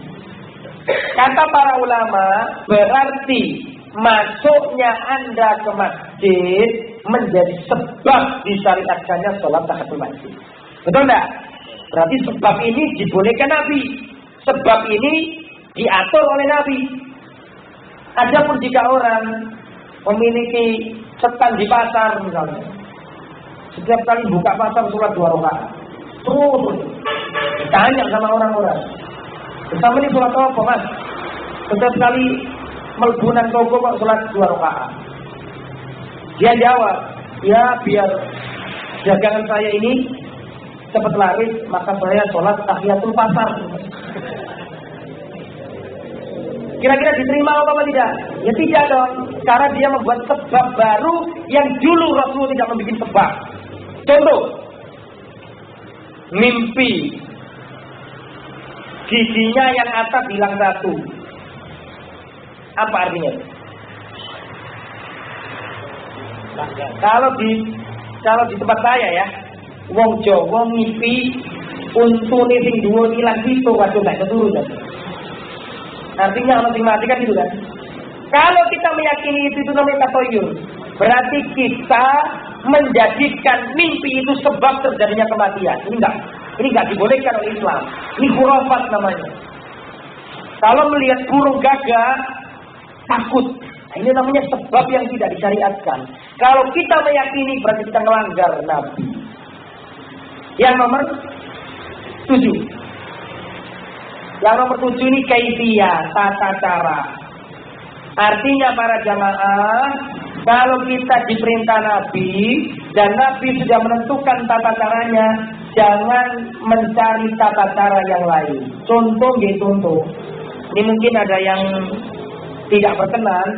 Kata para ulama, berarti masuknya Anda ke masjid menjadi sebab disyariatkannya sholat tahiyatul masjid. Betul enggak? Berarti sebab ini dibolehkan Nabi. Sebab ini diatur oleh Nabi. Adapun jika orang memiliki stand di pasar misalnya, setiap kali buka pasar sholat 2 rakaat, terus ditanya sama orang-orang, "Bersama ini sholat apa, Mas?" Setiap kali melbunan toko kok sholat 2 rakaat. Dia jawab, "Ya biar dagangan saya ini cepat laris, maka saya sholat tahiyatul pasar." Kira-kira diterima apa tidak? Ya tidak dong. Karena dia membuat sebab baru yang dulu Rasul tidak membuat sebab. Contoh, mimpi giginya yang atas hilang 1. Apa artinya? Kalau di tempat saya ya, wong Jawa mimpi untune sing dhuwur ilang situ, waduh gak keturu kan. Artinya orang mati kan gitu kan. Kalau kita meyakini itu namanya tatoyur. Berarti kita menjadikan mimpi itu sebab terjadinya kematian. Ini enggak dibolehkan oleh Islam. Ini khurafat namanya. Kalau melihat burung gagak takut. Ini namanya sebab yang tidak disyariatkan. Kalau kita meyakini berarti kita melanggar Nabi. Yang nomor 7. Yang nomor 7 ini kaifiyah, tata cara. Artinya para jamaah, kalau kita diperintah Nabi dan Nabi sudah menentukan tata caranya, jangan mencari tata cara yang lain. Contoh contoh. Ini mungkin ada yang tidak berkenan,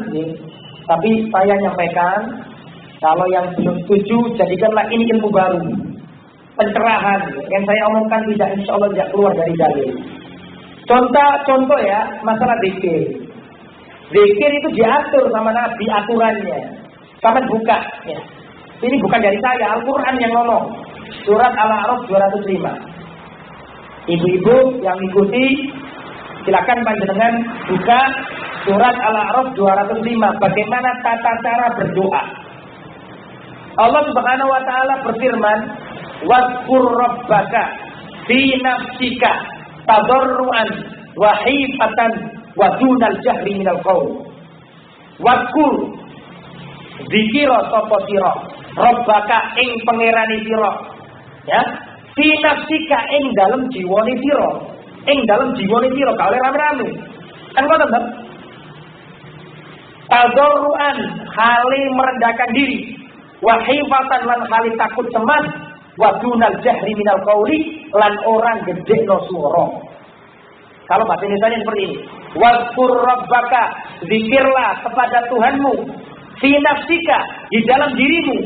tapi saya nyampaikan, kalau yang belum setuju, jadikanlah ini ilmu baru, pencerahan yang saya omongkan tidak, insya Allah tidak keluar dari dalil. Contoh ya, masalah zikir. Zikir itu diatur sama Nabi aturannya. Sama buka ya. Ini bukan dari saya, Al-Quran yang ngomong. Surat Al-A'raf 205. Ibu-ibu yang ikuti, silakan panjenengan buka surat Al-A'raf 205. Bagaimana tata cara berdoa. Allah Subhanahu wa taala berfirman, "Wadhkur rabbaka fi nafsika tadarruan wa khifatan wa dunal jahri minal qaul." Wadhkur zikira sapa sira rabbaka ing pangerane sira ya fi nafsika ing dalem jiwane sira gak oleh rame-rame kan ngoten to. Tadarruan hale merendahkan diri, wa khifatan lan hale takut cemas, wa dunal jahri minal qauli lan orang gedhekno swara. Kalau bahasa Indonesianya seperti ini. Wadhkur rabbaka, zikirlah kepada Tuhanmu fi nafsika, di dalam dirimu.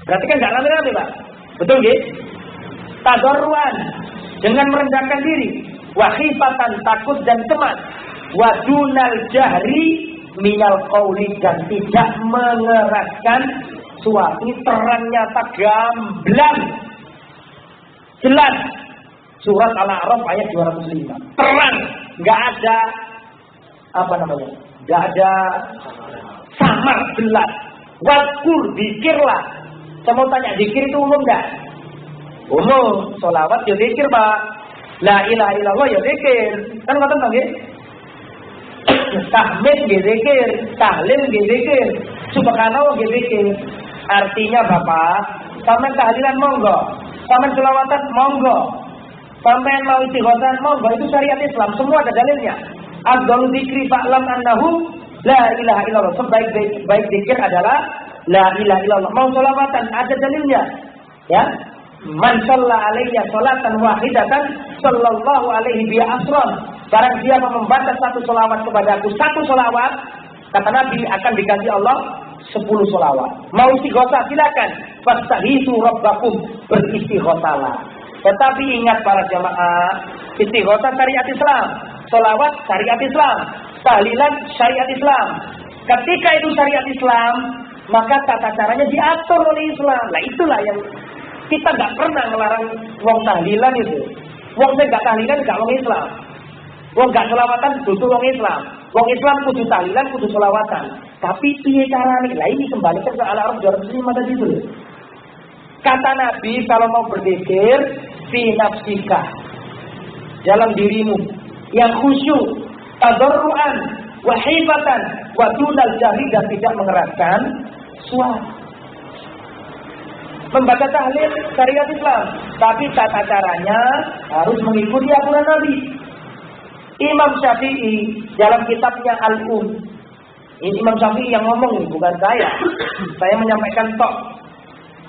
Berarti kan enggak rame-rame, Pak. Betul nggih? Tadarruan dengan merendahkan diri, wa khifatan takut dan cemas, wa dunal jahri minal qauli dan tidak mengeraskan suara. Ini terang nyata gamblang jelas. Surat Al-A'raf ayat 205. Terang, nggak ada nggak ada samar, jelas. Wadkur, zikirlah. Saya mau tanya, zikir itu umum nggak? Umum. Sholawat ya zikir, Pak. La ilaha illallah ya zikir. Kan ngoten to nggih? Tahmid nggih zikir, tahlil nggih zikir, subhanallah nggih zikir. Artinya Bapak, sampean tahlilan monggo, sampean selawatan monggo, sampean mau istighosah monggo, itu syariat Islam, semua ada dalilnya. Afdhalu dzikri fa'lam annahu la ilaha illallah. Sebaik zikir adalah la ilaha illallah. Mau selawatan ada dalilnya. Ya. Man shalla alayya sholatan wahidatan sallallahu alaihi bi asron. Barang siapa membaca satu sholawat kepadaku, satu sholawat, kata Nabi akan diganti Allah 10 sholawat. Mau istighosah silakan. Fastahisu rabbakum, beristighosahlah. Tetapi ingat para jamaah, istighosah syariat Islam, sholawat syariat Islam, tahlilan syariat Islam. Ketika itu syariat Islam, maka tata caranya diatur oleh Islam. Nah itulah yang kita nggak pernah melarang wong tahlilan itu. Wong nggak tahlilan nggak wong Islam. Wong nggak selawatan butuh wong Islam. Wong Islam kudu tahlilan, kudu selawatan. Tapi piye carane? Lah ini kembali ke Al-A'raf 205 tadi itu. Kata Nabi kalau mau berzikir, fi nafsika, dalam dirimu, yang khusyuk, tadarruan, wa hibatan, wa dunal jahri, dan tidak mengeraskan suara. Membaca tahlil syariat Islam, tapi tata caranya harus mengikuti aturan Nabi. Imam Syafi'i dalam kitabnya Al-Um, ini Imam Syafi'i yang ngomong, bukan saya. Saya menyampaikan tok.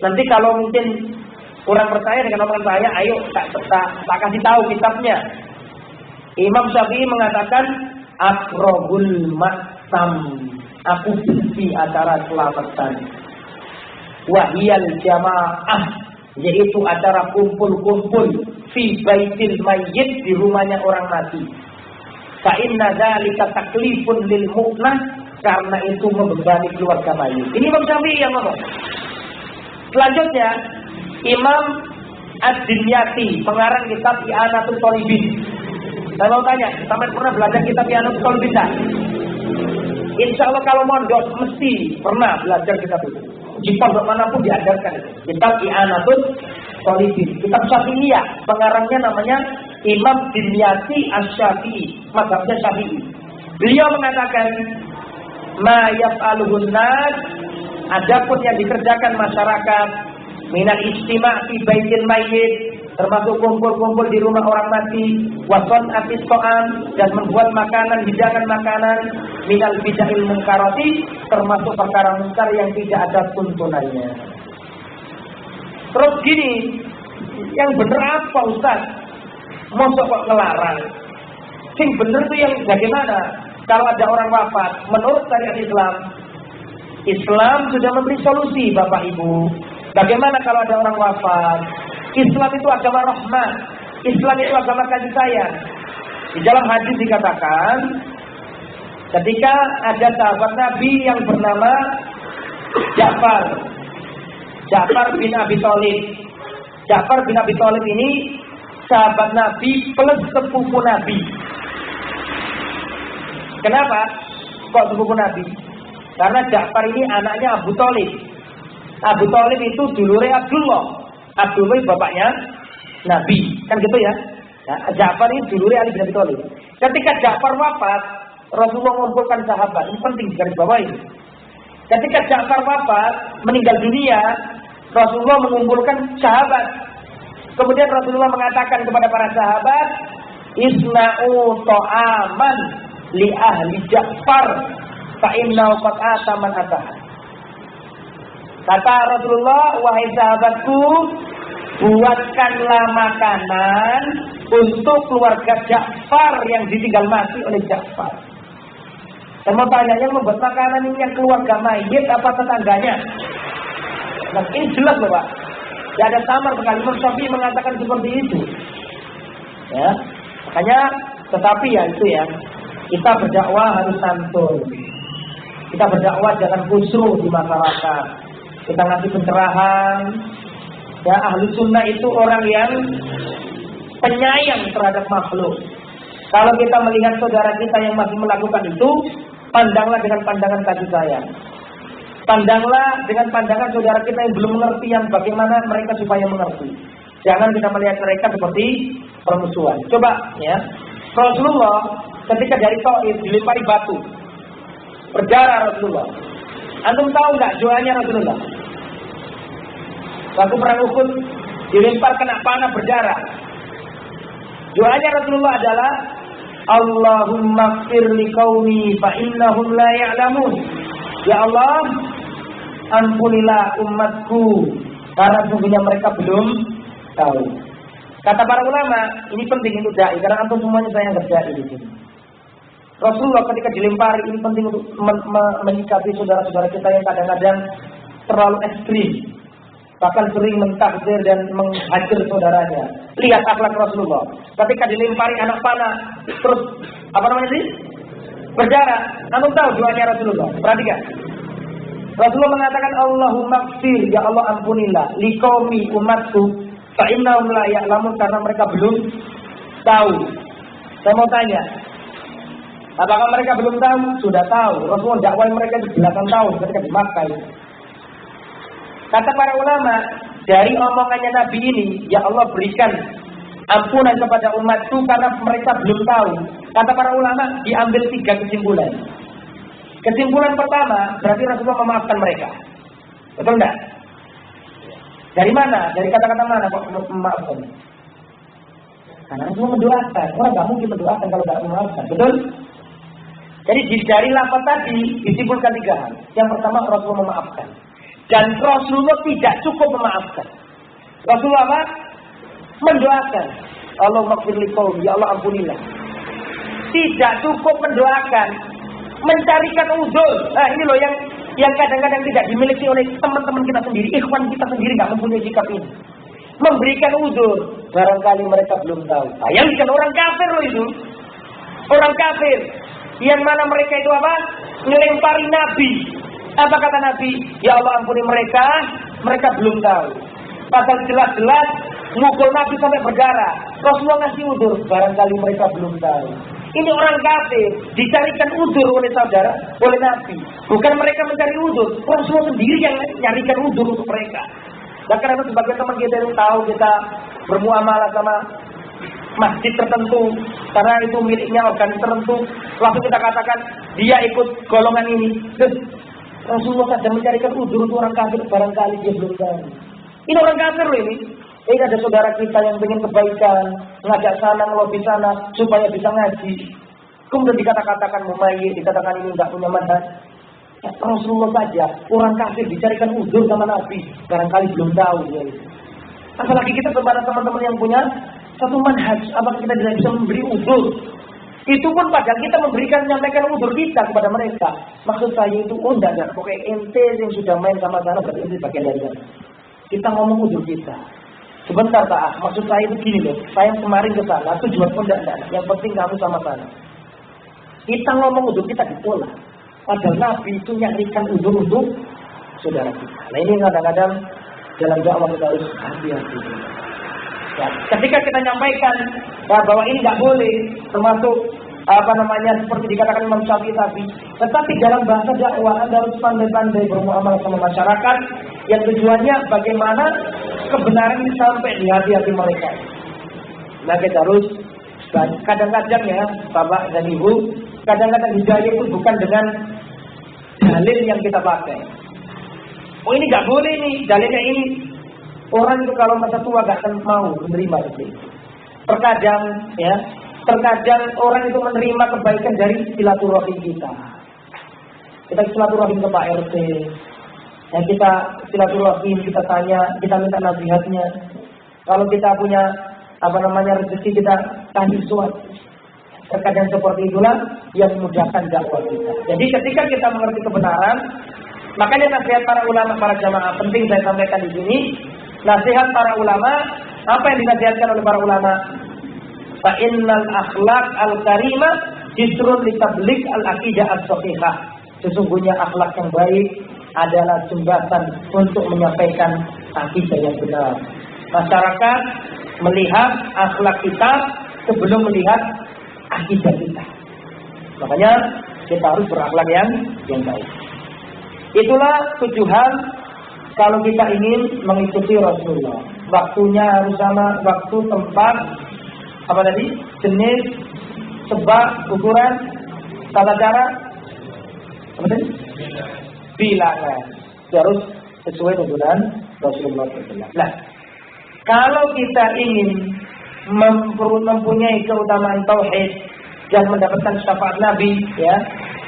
Nanti kalau mungkin kurang percaya dengan omongan saya, ayo tak kasih tahu kitabnya. Imam Syafi'i mengatakan, akrobul maktam, aku benci acara selamatan. Wahiyal jamaah, yaitu acara kumpul-kumpul fi baitil mayyit, di rumahnya orang mati. Fa inna dzalika taklifun lil mu'nah, karena itu membebani keluarga mayit. Ini Imam Syafi'i yang ngomong. Selanjutnya Imam Ad-Dimyati, pengarang kitab I'anatul Thalibin. Saya mau tanya, sampai pernah belajar kitab I'anatul Thalibin tak? Insya Allah kalau mondok mesti pernah belajar kitab itu. Di pondok manapun diajarkan kitab I'anatul Thalibin. Kitab Syafi'iyah, pengarangnya namanya Imam Dimyati Asy-Syafi'i, mazhabnya Syafi'i. Beliau mengatakan, ma yaf'aluhun nas, adapun yang dikerjakan masyarakat, minal istima' fi baitil mayyit, termasuk kumpul-kumpul di rumah orang mati, wason atis to'am, dan membuat makanan, hidangan makanan, minal bid'ahil munkarati, termasuk perkara munkar yang tidak ada tuntunannya. Terus gini, yang bener apa Ustaz? Mosok kok ngelarang? Sing bener itu yang bagaimana? Kalau ada orang wafat, menurut syariat Islam, Islam sudah memberi solusi, Bapak Ibu. Bagaimana kalau ada orang wafat? Islam itu agama rahmat. Islam itu agama kasih sayang. Di dalam hadis dikatakan, ketika ada sahabat Nabi yang bernama Ja'far bin Abi Thalib. Ja'far bin Abi Thalib ini sahabat Nabi plus sepupu Nabi. Kenapa kok sepupu Nabi? Karena Ja'far ini anaknya Abu Thalib. Abu Thalib itu dulure Abdullah. Abdullah bapaknya Nabi, kan gitu ya. Nah, Ja'far ini dulure Ali bin Abi Thalib. Ketika Ja'far wafat, Rasulullah mengumpulkan sahabat. Ini penting digarisbawahi. Ketika Ja'far wafat, meninggal dunia, Rasulullah mengumpulkan sahabat. Kemudian Rasulullah mengatakan kepada para sahabat, isna'u ta'aman li ahli Ja'far fa innahu qad ata man atah. Kata Rasulullah, wahai sahabatku, buatkanlah makanan untuk keluarga Ja'far yang ditinggal mati oleh Ja'far. Saya mau tanya, yang membuat makanan ini yang keluarga mayit apa tetangganya? Nah, ini jelas loh Pak. Tidak ada samar sekali. Imam Syafi'i mengatakan seperti itu. Ya, makanya, tetapi ya itu ya, kita berdakwah harus santun. Kita berdakwah jangan kusruh di masyarakat. Kita ngasih pencerahan. Ya, ahli sunnah itu orang yang penyayang terhadap makhluk. Kalau kita melihat saudara kita yang masih melakukan itu, pandanglah dengan pandangan kasih sayang. Pandanglah dengan pandangan saudara kita yang belum mengerti, yang bagaimana mereka supaya mengerti. Jangan kita melihat mereka seperti permusuhan. Coba ya, Rasulullah ketika dari Taif dilempari batu, berdarah Rasulullah. Antum tahu nggak doanya Rasulullah? Waktu perang Uhud dilempar kena panah berdarah. Doanya Rasulullah adalah Allahumma ighfir liqaumi fa innahum la ya'lamun. Ya Allah, ampunilah umatku karena sungguhnya mereka belum tahu. Kata para ulama, ini penting untuk dai karena antum semuanya saya yang berdai di sini. Rasulullah ketika dilempari, ini penting untuk menyikapi saudara-saudara kita yang kadang-kadang terlalu ekstrim, bahkan sering mentakdir dan menghajar saudaranya. Lihat akhlak Rasulullah. Ketika dilempari anak panah, terus apa namanya sih? Berdarah. Antum tahu doanya Rasulullah? Perhatikan. Rasulullah mengatakan Allahumma ighfir, ya Allah ampunilah liqaumi umatku fa innahum la ya'lamun, karena mereka belum tahu. Saya mau tanya, apakah mereka belum tahu? Sudah tahu. Rasulullah dakwah mereka itu 8 tahun ketika di Makkah. Kata para ulama, dari omongannya Nabi ini, ya Allah berikan ampunan kepada umatku karena mereka belum tahu. Kata para ulama diambil 3 kesimpulan. Kesimpulan pertama, berarti Rasulullah memaafkan mereka. Betul enggak? Dari mana? Dari kata-kata mana kok memaafkan? Karena Rasulullah mendoakan. Orang nggak mungkin mendoakan kalau nggak memaafkan. Betul? Jadi dari lafaz tadi disimpulkan 3 hal. Yang pertama, Rasulullah memaafkan. Dan Rasulullah tidak cukup memaafkan. Rasulullah apa? Mendoakan. Allah maghfirli qaumi, ya Allah ampunilah. Tidak cukup mendoakan, mencarikan udzur. Nah, ini loh yang kadang-kadang tidak dimiliki oleh teman-teman kita sendiri, ikhwan kita sendiri nggak mempunyai sikap ini. Memberikan udzur, barangkali mereka belum tahu. Bayangkan orang kafir loh itu. Orang kafir yang mana mereka itu apa? Ngelempari Nabi. Apa kata Nabi? Ya Allah ampuni mereka, mereka belum tahu. Padahal jelas-jelas mukul Nabi sampai berdarah. Rasulullah ngasih udzur, barangkali mereka belum tahu. Ini orang kafir dicarikan udzur oleh saudara, oleh Nabi. Bukan mereka mencari udzur, Rasulullah sendiri yang nyarikan udzur untuk mereka. Nah, karena sebagian teman kita yang tahu kita bermuamalah sama masjid tertentu, karena itu miliknya organisasi tertentu, langsung kita katakan dia ikut golongan ini. Rasulullah saja mencarikan udzur untuk orang kafir, barangkali dia belum tahu. Ini orang kafir loh ini. Ini ada saudara kita yang ingin kebaikan, ngajak sana, ngelobi sana, supaya bisa ngaji. Kemudian dikatakan mumayyi, dikatakan ini nggak punya manhaj. Ya, Rasulullah saja, orang kafir dicarikan udzur sama Nabi, barangkali belum tahu dia itu. Apalagi kita kepada teman-teman yang punya satu manhaj, apakah kita tidak bisa memberi udzur? Itu pun padahal kita menyampaikan udzur kita kepada mereka. Maksud saya itu, enggak, pokoknya ente yang sudah main sama sana berarti itu bagian dari sana. Kita ngomong udzur kita. Sebentar Pak, maksud saya itu gini loh. Saya kemarin ke sana, tujuan pun enggak. Yang penting kamu sama sana. Kita ngomong udzur kita ditolak. Padahal Nabi itu nyarikan udzur untuk saudara kita. Nah ini kadang-kadang dalam dakwah kita harus hati-hati. Ya, ketika kita nyampaikan bahwa ini nggak boleh, termasuk seperti dikatakan Imam Syafi'i tadi, tetapi dalam bahasa dakwah Anda harus pandai-pandai bermuamalah sama masyarakat yang tujuannya bagaimana kebenaran ini sampai di hati-hati mereka. Nah kita harus kadang-kadang ya Bapak dan Ibu, kadang-kadang hidayah itu bukan dengan dalil yang kita pakai. Oh ini nggak boleh nih, dalilnya ini. Orang itu kalau masa tua gak akan mau menerima itu. Terkadang orang itu menerima kebaikan dari silaturahim kita. Kita silaturahim ke Pak RT. Ya, kita silaturahim, kita tanya, kita minta nasihatnya. Kalau kita punya rezeki kita kasih suatu. Terkadang seperti itulah yang memudahkan dakwah kita. Jadi ketika kita mengerti kebenaran, makanya nasihat para ulama, para jamaah penting saya sampaikan di sini. Nasihat para ulama, apa yang dinasihatkan oleh para ulama? Fa innal akhlaq al-karimah jisrun litabligh al-aqidah as-sahihah. Sesungguhnya akhlak yang baik adalah jembatan untuk menyampaikan akidah yang benar. Masyarakat melihat akhlak kita sebelum melihat akidah kita. Makanya kita harus berakhlak yang baik. Itulah 7 hal kalau kita ingin mengikuti Rasulullah. Waktunya harus sama, waktu, tempat, jenis, sebab, ukuran, tata cara, bilangan. Itu harus sesuai tuntunan Rasulullah SAW. Nah, kalau kita ingin mempunyai keutamaan tauhid dan mendapatkan syafaat Nabi, ya,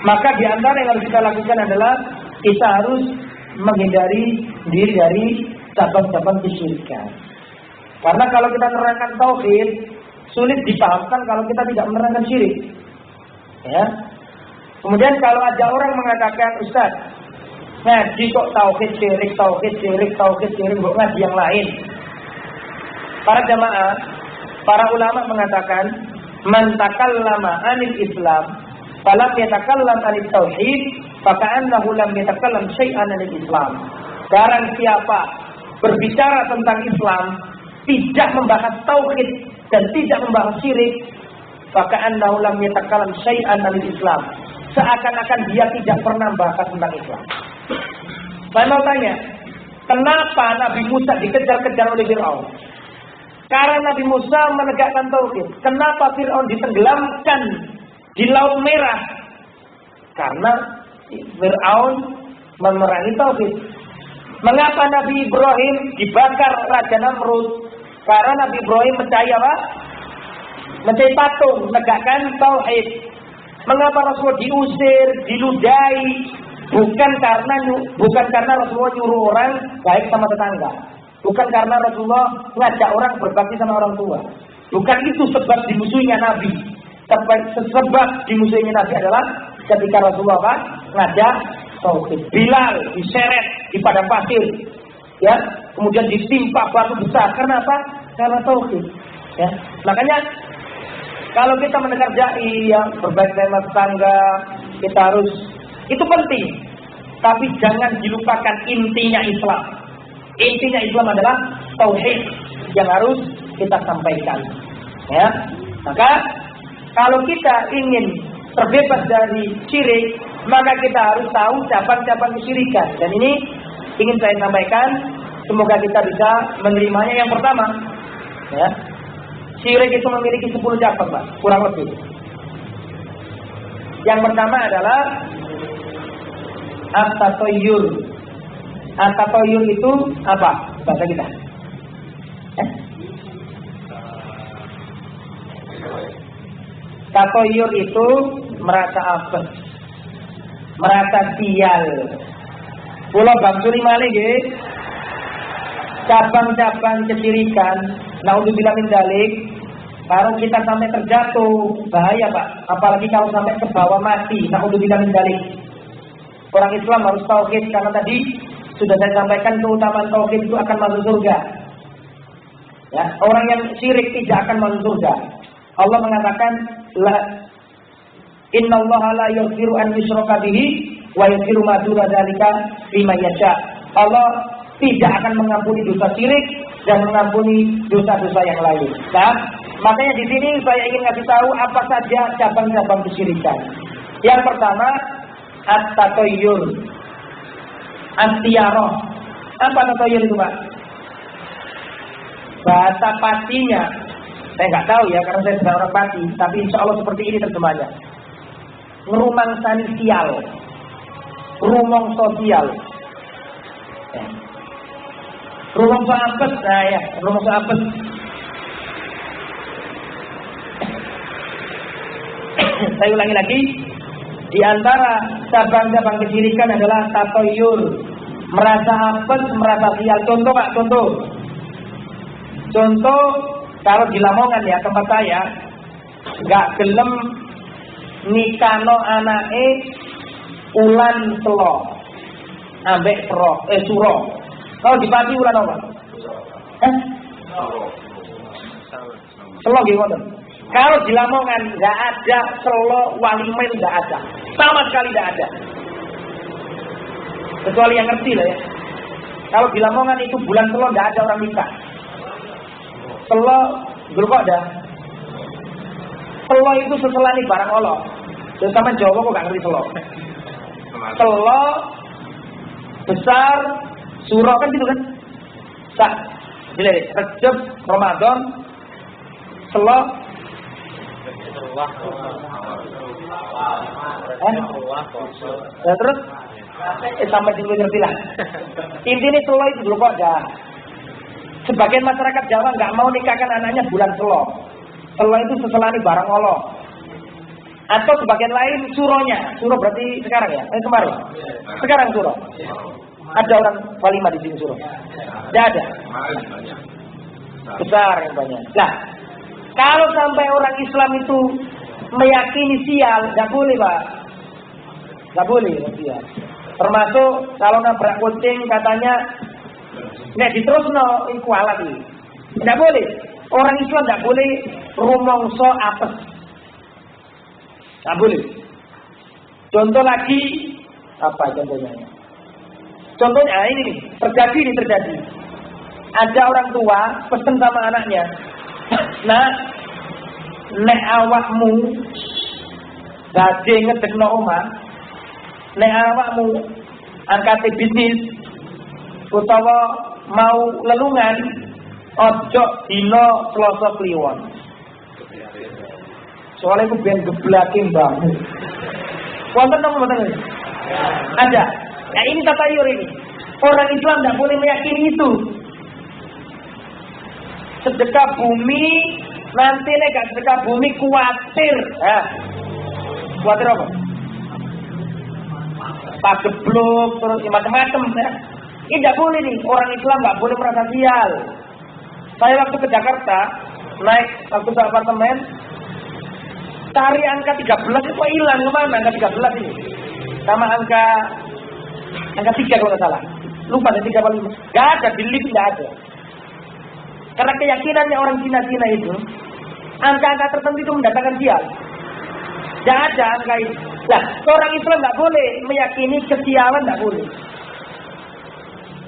maka di antara yang harus kita lakukan adalah kita harus menghindari diri dari cabang-cabang kesyirikan. Karena kalau kita menerangkan tauhid, sulit dipahamkan kalau kita tidak menerangkan syirik. Ya. Kemudian kalau ada orang mengatakan, Ustaz, ngaji kok tauhid syirik, kok ngaji yang lain. Para jamaah, para ulama mengatakan, man takallama anil Islam, falam yatakallam anil tauhid, faka'annahu lam yatakallam syai'an anil Islam. Barang siapa berbicara tentang Islam, tidak membahas tauhid dan tidak membahas syirik, faka'annahu lam yatakallam syai'an anil Islam. Seakan-akan dia tidak pernah membahas tentang Islam. Saya mau tanya, Kenapa Nabi Musa dikejar-kejar oleh Fir'aun? Karena Nabi Musa menegakkan tauhid. Kenapa Fir'aun ditenggelamkan di Laut Merah? Karena Fir'aun memerangi tauhid. Mengapa Nabi Ibrahim dibakar Raja Namrud? Karena Nabi Ibrahim mencari apa? Mencari patung, menegakkan tauhid. Mengapa Rasulullah diusir, diludahi? Bukan karena Rasulullah nyuruh orang baik sama tetangga. Bukan karena Rasulullah ngajak orang berbakti sama orang tua. Bukan itu sebab dimusuhinya Nabi. Sebab dimusuhinya Nabi adalah ketika Rasulullah apa? Ngajak tauhid. Bilal diseret di padang pasir, ya, kemudian ditimpa batu besar. Karena apa? Karena tauhid. Ya, makanya kalau kita mendengar dai yang berbaik sama tetangga, kita harus, itu penting. Tapi jangan dilupakan intinya Islam. Intinya Islam adalah tauhid yang harus kita sampaikan. Ya, maka kalau kita ingin terbebas dari syirik, maka kita harus tahu cabang-cabang kesyirikan. Dan ini ingin saya sampaikan, semoga kita bisa menerimanya. Yang pertama, ya, syirik itu memiliki 10 cabang, Pak, kurang lebih. Yang pertama adalah at-tatayyur. At-tatayyur itu apa bahasa kita? Tatayyur itu merasa apa? Merasa sial. Kula bangsuri malih nggih. Cabang-cabang kesyirikan, naudzubillah min dzalik, kalau kita sampai terjatuh, bahaya Pak. Apalagi kalau sampai ke bawah mati, naudzubillah min dzalik. Orang Islam harus tauhid, karena tadi sudah saya sampaikan keutamaan tauhid itu akan masuk surga. Ya, orang yang syirik tidak akan masuk surga. Allah mengatakan, la innallaha la yaghfiru an yushraka bihi wa yaghfiru ma duna dzalika liman yasha. Allah tidak akan mengampuni dosa syirik dan mengampuni dosa-dosa yang lain. Nah, makanya di sini saya ingin ngasih tahu apa saja cabang-cabang kesyirikan. Yang pertama, at-tatayyur, at-tiyarah. Apa tatayyur itu, Pak? Bahasa pastinya saya nggak tahu ya, karena saya bukan orang pasti, tapi insya Allah seperti ini terjemahnya. Ngerumangsani sial, rumong sosial. Ya. Rumong apes, nah ya, rumong apes. Saya ulangi lagi, di antara cabang-cabang kesyirikan adalah tatayyur, merasa apes, merasa sial. Contoh Pak, contoh kalau di Lamongan ya, tempat saya, nggak gelem nikano anake ulan selo, ambek suro. Kalau di Pati ulan apa? Selo gimana? Kalau di Lamongan nggak ada selo walimen, nggak ada, sama sekali nggak ada. Kecuali yang ngerti lah ya. Kalau di Lamongan itu bulan selo nggak ada orang nikah. Selo dulu kok ada. Selo itu seselani barang Allah. Terutama Jawa kok gak ngerti selo. Selo besar, suro kan gitu kan. Sak, bila Rejab, Ramadan, selo. Ya terus sampai dulu ngerti lah. Intinya selo itu dulu kok ada. Sebagian masyarakat Jawa nggak mau nikahkan anaknya bulan selo. Selo itu seselani barang Allah. Atau sebagian lain suronya. Suro berarti sekarang ya? Kemarin. Sekarang suro. Ada orang walimah di sini suro? Tidak ada. Besar yang banyak. Nah, kalau sampai orang Islam itu meyakini sial, nggak boleh Pak. Nggak boleh sial. Termasuk kalau nabrak kucing katanya, nek diterusno iku alat iki. Enggak boleh. Orang Islam enggak boleh rumangsa apes. Enggak boleh. Contoh lagi apa contohnya? Contohnya ini nih, terjadi. Ada orang tua pesen sama anaknya. Nah, nek awakmu dadi ngedekno omah, nek awakmu angkate bisnis utawa mau lelungan ojo dina Selasa Kliwon. Soalnya itu ben geblake banget. Wonten napa mboten? Ada. Nah ini tatayur ini. Orang Islam tidak boleh meyakini itu. Sedekah bumi nanti nek sedekah bumi kuatir. Kuatir apa? Pageblok terus macam-macam ya. Ini tidak boleh nih. Orang Islam tidak boleh merasa sial. Saya waktu ke Jakarta naik waktu ke apartemen, cari angka 13 itu hilang kemana angka 13 ini? Sama angka 3 kalau nggak salah. Lupa ada 3 atau 5. Gak ada di lift, nggak ada. Karena keyakinannya orang Cina-Cina itu, angka-angka tertentu itu mendatangkan sial. Tidak ada angka itu. Nah, orang Islam nggak boleh meyakini kesialan, nggak boleh.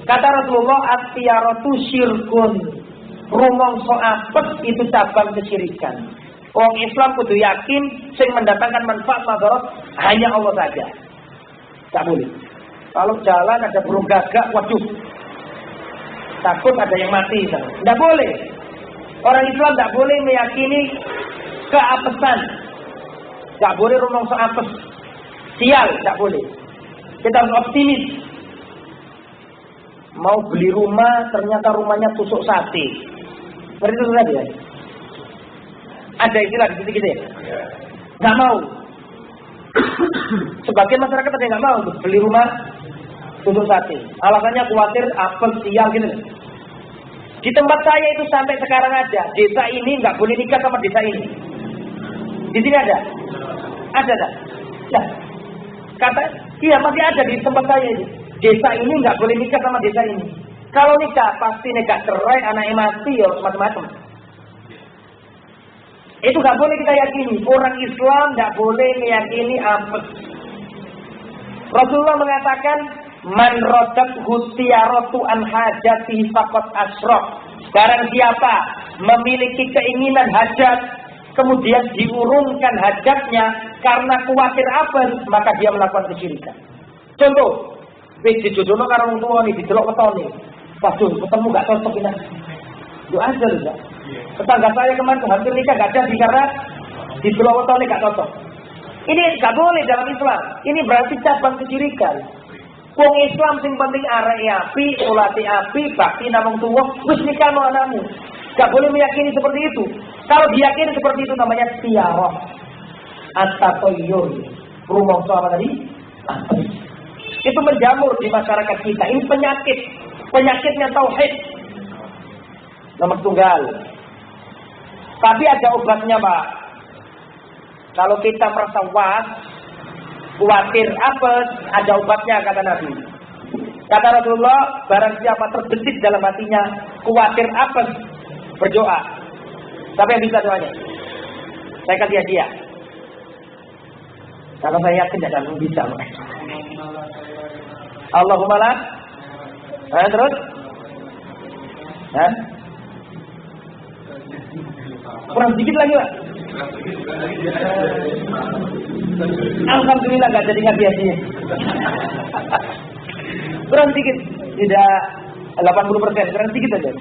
Kata Rasulullah, at-tiyaratu syirkun. Rumongso apes itu cabang kesyirikan. Orang Islam kudu yakin sing mendatangkan manfaat madarat hanya Allah saja. Tak boleh. Kalau jalan ada burung gagak, waduh, takut ada yang mati. Tidak boleh. Orang Islam tidak boleh meyakini keapesan. Tidak boleh rumongso apes. Sial, tidak boleh. Kita harus optimis. Mau beli rumah, ternyata rumahnya tusuk sate. Seperti itu tadi ya. Ada istilah di sini gitu ya. Nggak mau. Sebagian masyarakat ada yang nggak mau beli rumah tusuk sate. Alasannya khawatir apel sial gitu. Di tempat saya itu sampai sekarang ada. Desa ini nggak boleh nikah sama desa ini. Di sini ada? Ada tak? Nah, kata, iya masih ada di tempat saya ini. Desa ini nggak boleh nikah sama desa ini. Kalau nikah pasti nikah cerai, anaknya mati, ya macam-macam. Itu nggak boleh kita yakini. Orang Islam nggak boleh meyakini apes. Rasulullah mengatakan, man rodat hutiyaratu an hajati faqad asyrok. Barang siapa memiliki keinginan hajat, kemudian diurungkan hajatnya karena khawatir apes, maka dia melakukan kesyirikan. Contoh, wis dijodohno karo wong tuwa nih, didelok wetone. Waduh, ketemu gak cocok ini. Yo aja lho, Pak. Tetangga saya kemarin hampir nikah gak jadi karena didelok wetone gak cocok. Ini gak boleh dalam Islam. Ini berarti cabang kesyirikan. Wong Islam sing penting arek api, salate api, bakti nang wong tuwa, wis nikahno anakmu. Gak boleh meyakini seperti itu. Kalau diyakini seperti itu namanya tiarah. At-tatayyur. Rumongso apa tadi? Itu menjamur di masyarakat kita. Ini penyakit. Penyakitnya tauhid. Nomor tunggal. Tapi ada obatnya, Pak. Kalau kita merasa was, khawatir apes, ada obatnya, kata Nabi. Kata Rasulullah, barang siapa terbesit dalam hatinya, khawatir apes, berdoa. Siapa yang bisa doanya? Saya kasih hadiah. Kalau saya yakin tidak akan bisa. Allahumma la. Terus? Kurang sedikit lagi, Pak. Alhamdulillah gak jadi ngaji hadiah. Kurang sedikit. Tidak 80%, kurang sedikit aja.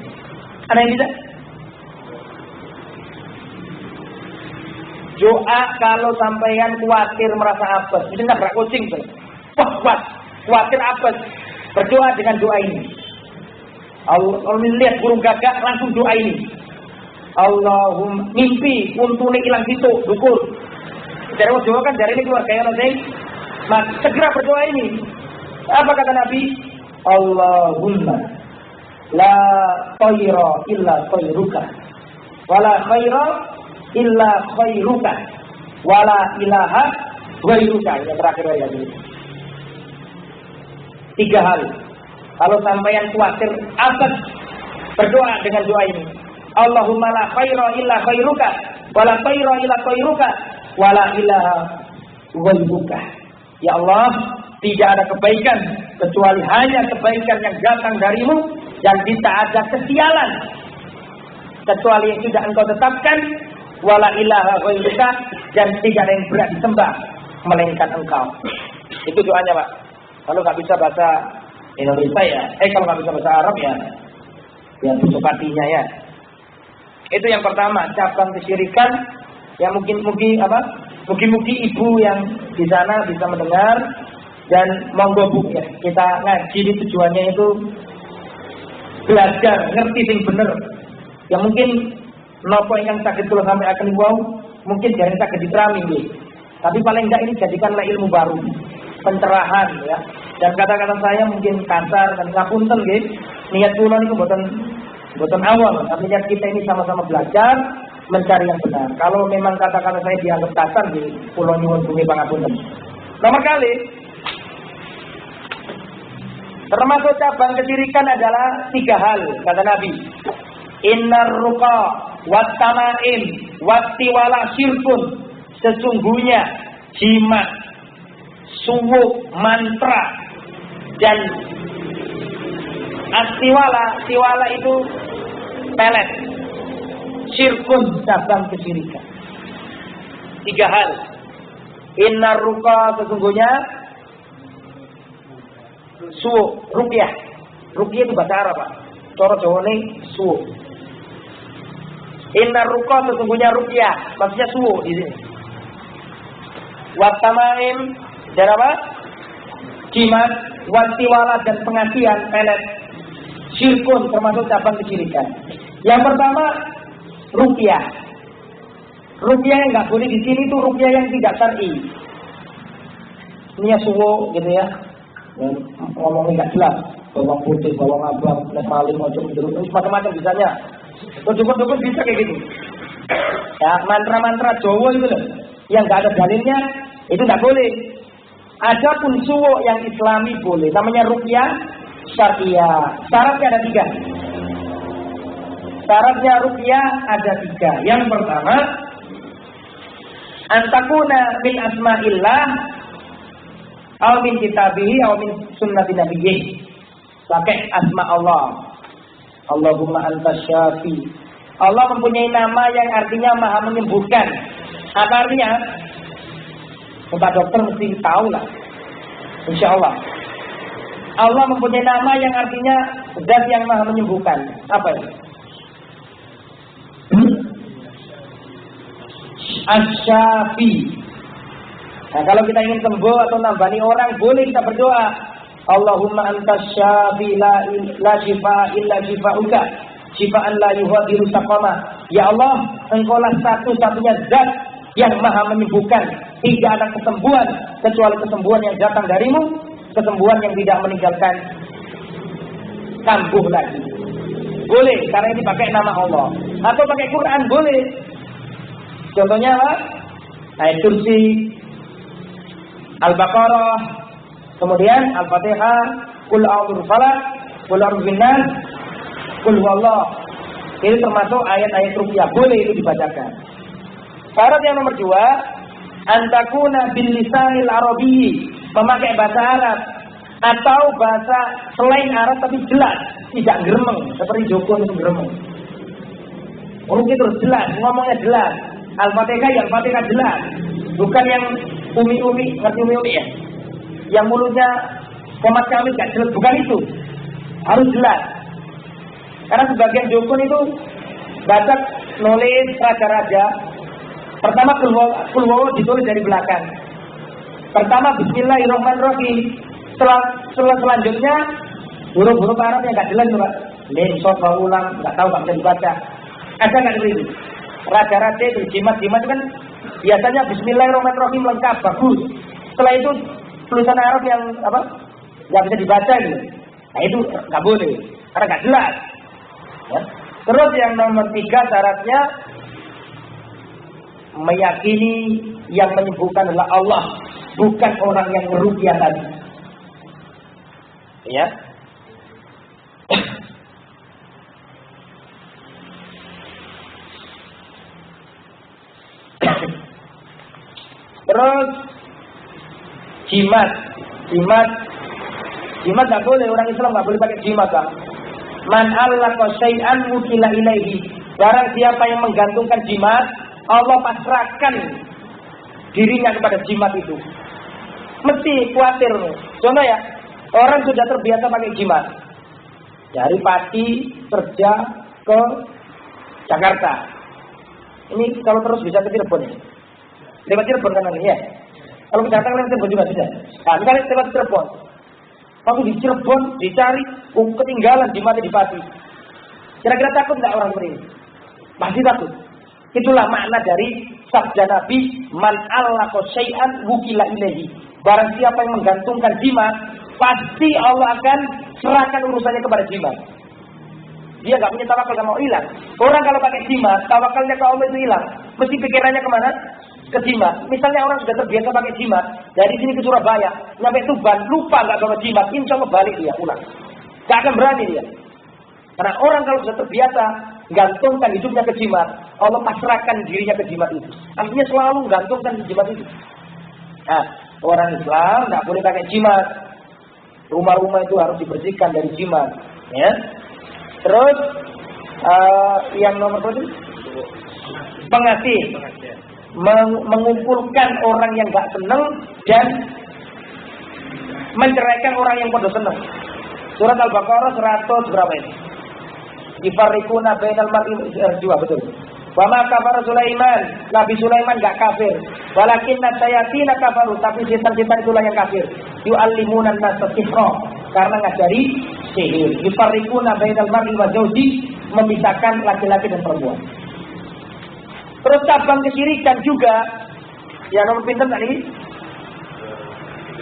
Ada yang bisa? Doa kalau sampeyan khawatir merasa apes, mesti nabrak kucing tuh. Wah, khawatir apes. Berdoa dengan doa ini. Allah, kalau lihat burung gagak langsung doa ini. Allahumma mimpi untune ilang situ, dukur. Dari doa kan dari ini keluar kayak nanti. Mas segera berdoa ini. Apa kata Nabi? Allahumma la khayra illa khayruka wala khaira illa khairuka wala ilaha ghairuka. Yang terakhir ayat ini. 3 hal. Kalau sampeyan khawatir apes, berdoa dengan doa ini. Allahumma la khaira illa khairuka wala khaira illa khairuka wala ilaha ghairuka. Ya Allah, tidak ada kebaikan kecuali hanya kebaikan yang datang darimu, dan tidak ada kesialan kecuali yang sudah engkau tetapkan. Wala ilaha ghairuka, dan tidak ada yang berhak disembah melainkan engkau. Itu doanya, Pak. Kalau nggak bisa bahasa Indonesia ya. Kalau nggak bisa bahasa Arab ya, ya tutup hatinya ya. Itu yang pertama, cabang kesyirikan yang mungkin ibu yang di sana bisa mendengar dan monggo Bu ya. Kita ngaji ini tujuannya itu belajar, ngerti sing bener. Ya mungkin nopo yang sakit kalau sampai akan wow, mungkin jangan sakit diterami nih. Tapi paling enggak ini jadikanlah ilmu baru, pencerahan ya. Dan kata-kata saya mungkin kasar dan ngapunten nggih. Niat kula niku mboten awal, tapi niat kita ini sama-sama belajar mencari yang benar. Kalau memang kata-kata saya dianggap kasar nggih, kula nyuwun bumi pangapunten. Nomor kali termasuk cabang kesyirikan adalah 3 hal kata Nabi. Innar ruqa wat tamaim wattiwala syirkun. Sesungguhnya jimat, suwuk, mantra dan tiwala itu pelet. Syirkun cabang kesyirikan. 3 hal. Innar ruqa sesungguhnya suwuk, ruqyah. Ruqyah itu bahasa Arab, Pak. Cara Jawane suwuk. Innar ruqa sesungguhnya ruqyah, maksudnya suwuk di sini. Watamaim dan apa? Jimat, watiwala dan pengasihan pelet. Syirkun termasuk cabang kesyirikan. Yang pertama ruqyah. Ruqyah yang nggak boleh di sini itu ruqyah yang tidak syar'i. Ini ya suwuk gitu ya. Ngomongnya nggak jelas. Bawang putih, bawang abang, maling, macam jeruk, macam-macam bisanya. Dukun-dukun bisa kayak gitu. Ya mantra-mantra Jawa itu loh, yang nggak ada dalilnya itu nggak boleh. Adapun suwuk yang Islami boleh. Namanya ruqyah syariah. Syaratnya ada 3. Syaratnya ruqyah ada 3. Yang pertama, antakuna min asma'illah aw min kitabihi aw min sunnati nabiyyi. Pakai asma Allah. Allahumma antas syafi. Allah mempunyai nama yang artinya maha menyembuhkan. Apa artinya? Pak dokter mesti tahu lah. Insya Allah. Allah mempunyai nama yang artinya zat yang maha menyembuhkan. Apa itu? Asy-Syafi. Nah, kalau kita ingin sembuh atau nambani orang, boleh kita berdoa. Allahumma antas syafi la shifa illa shifauka. Shifaan la yuhadiru saqama. Ya Allah, engkaulah satu-satunya zat yang maha menyembuhkan. Tidak ada kesembuhan kecuali kesembuhan yang datang darimu, kesembuhan yang tidak meninggalkan kambuh lagi. Boleh, karena ini pakai nama Allah. Atau pakai Quran boleh. Contohnya apa? Ayat Kursi, Al-Baqarah, kemudian Al-Fatihah, Qul a'udzu falaq, Qul a'udzu binnas, Qul huwallah. Ini termasuk ayat-ayat ruqyah, boleh itu dibacakan. Syarat yang nomor 2, antakuna bil lisanil arabiyyi, memakai bahasa Arab atau bahasa selain Arab tapi jelas, tidak geremeng seperti Joko itu geremeng. Ruqyah terus jelas, ngomongnya jelas. Al-Fatihah ya Al-Fatihah jelas, bukan yang umi-umi, ngerti umi-umi ya? Yang mulutnya komat kami gak jelas, bukan itu. Harus jelas. Karena sebagian dukun itu baca nulis raja-raja. Pertama kulwawo ditulis dari belakang. Pertama Bismillahirrahmanirrahim. Selanjutnya huruf-huruf Arab yang gak jelas juga. Lim, sod, ulang, gak tahu, gak bisa dibaca. Ada gak itu? Raja-raja itu, jimat-jimat kan biasanya Bismillahirrahmanirrahim lengkap, bagus. Setelah itu tulisan Arab yang apa? Gak bisa dibaca gitu. Nah itu gak boleh, karena gak jelas. Ya. Terus yang nomor 3 syaratnya meyakini yang menyembuhkan adalah Allah, bukan orang yang meruqyah tadi. Ya. Terus jimat nggak boleh, orang Islam nggak boleh pakai jimat, Pak. Man allaqa syai'an wukila ilaihi. Barang siapa yang menggantungkan jimat, Allah pasrahkan dirinya kepada jimat itu. Mesti khawatir. Contoh ya, Orang sudah terbiasa pakai jimat. Dari Pati kerja ke Jakarta. Ini kalau terus bisa ke Cirebon ya. Lewat Cirebon kan nanti ya. Kalau ke Jakarta lewat Cirebon juga bisa. Nah, misalnya lewat Cirebon. Waktu di Cirebon dicari, ketinggalan jimatnya di Pati. Kira-kira takut nggak orang seperti ini? Pasti takut. Itulah makna dari sabda Nabi, man allaqo syai'an wukila ilaihi. Barang siapa yang menggantungkan jimat, pasti Allah akan serahkan urusannya kepada jimat. Dia nggak punya tawakal, nggak mau hilang. Orang kalau pakai jimat, tawakalnya ke Allah itu hilang. Mesti pikirannya kemana? Ke jimat. Misalnya orang sudah terbiasa pakai jimat, dari sini ke Surabaya, sampai Tuban, lupa nggak bawa jimat, insya Allah balik dia pulang. Nggak akan berani dia. Karena orang kalau sudah terbiasa gantungkan hidupnya ke jimat, Allah pasrahkan dirinya ke jimat itu. Artinya selalu gantungkan di jimat itu. Nah, orang Islam nggak boleh pakai jimat. Rumah-rumah itu harus dibersihkan dari jimat. Ya. Terus yang nomor berapa? Pengasih, mengumpulkan orang yang nggak senang dan menceraikan orang yang pada senang. Surat Al-Baqarah 100 berapa ini? Ifarikuna bainal mar'i jua, betul. Wa ma kafara Sulaiman, Nabi Sulaiman enggak kafir. Walakinna syayatin kafaru, tapi setan-setan itulah yang kafir. Yu'allimuna an-nasa sihra, karena ngajari sihir. Ifarikuna bainal mar'i wa zawji, memisahkan laki-laki dan perempuan. Terus cabang kesyirikan juga. Ya nomor pinten tadi?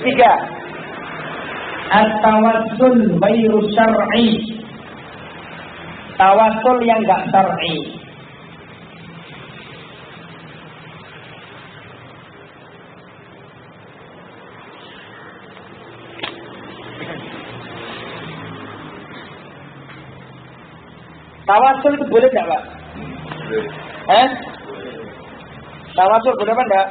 3. At-tawassul ghairu syar'i. Tawasul yang enggak syar'i. Tawasul itu boleh enggak, Pak? Tawasul boleh apa enggak?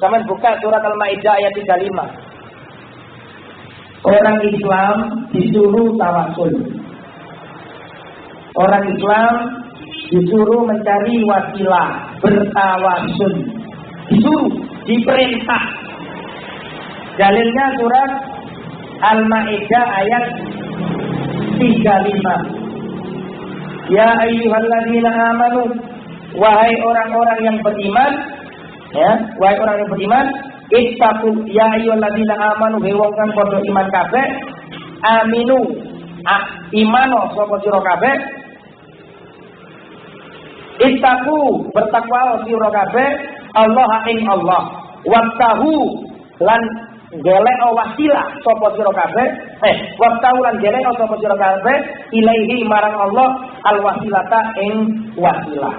Sama buka surat Al-Maidah ayat 35. Orang Islam disuruh tawasul. Orang Islam disuruh mencari wasilah, bertawasul. Disuruh, diperintah. Dalilnya surat Al-Maidah ayat 35. Ya ayyuhalladzina amanu, wahai orang-orang yang beriman, ya, wahai orang yang beriman, ittaqu ya ayyuhalladzina amanu, wong kang padha iman kabeh, aminu, imano sapa sira kabeh, ittaqu bertakwa sira kabeh, Allah ing Allah, wattahu lan golek wasilah sapa sira kabeh, wattahu lan golek sapa sira kabeh ilaihi marang Allah al wasilata ing wasilah.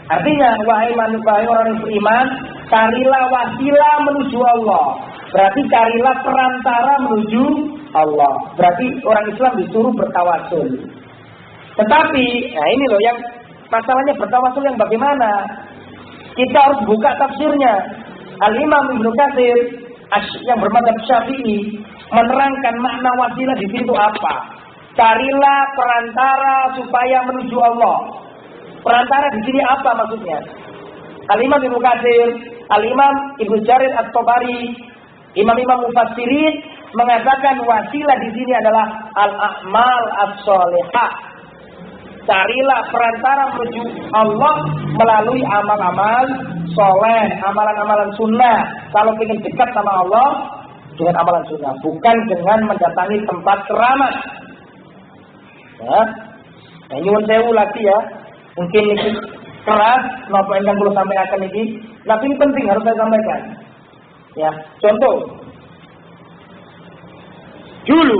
Artinya wahai manusia orang yang beriman, carilah wasilah menuju Allah. Berarti carilah perantara menuju Allah. Berarti orang Islam disuruh bertawasul. Tetapi, nah ini loh yang masalahnya bertawasul yang bagaimana? Kita harus buka tafsirnya. Al-Imam Ibnu Katsir yang bermadzhab Syafi'i menerangkan makna wasilah di situ apa? Carilah perantara supaya menuju Allah. Perantara di sini apa maksudnya? Al-Imam Ibnu Katsir, Al-Imam Ibnu Jarir At-Tabari, imam-imam mufassirin mengatakan wasilah di sini adalah al-a'mal as-shalihah. Carilah perantara menuju Allah melalui amal-amal soleh, amalan-amalan sunnah. Kalau ingin dekat sama Allah dengan amalan sunnah, bukan dengan mendatangi tempat keramat. Ya, nah, nyuwun sewu lagi ya. Mungkin ini keras, napa ingkang kula sampaikan iki, tapi ini penting harus saya sampaikan. Ya, contoh. Dulu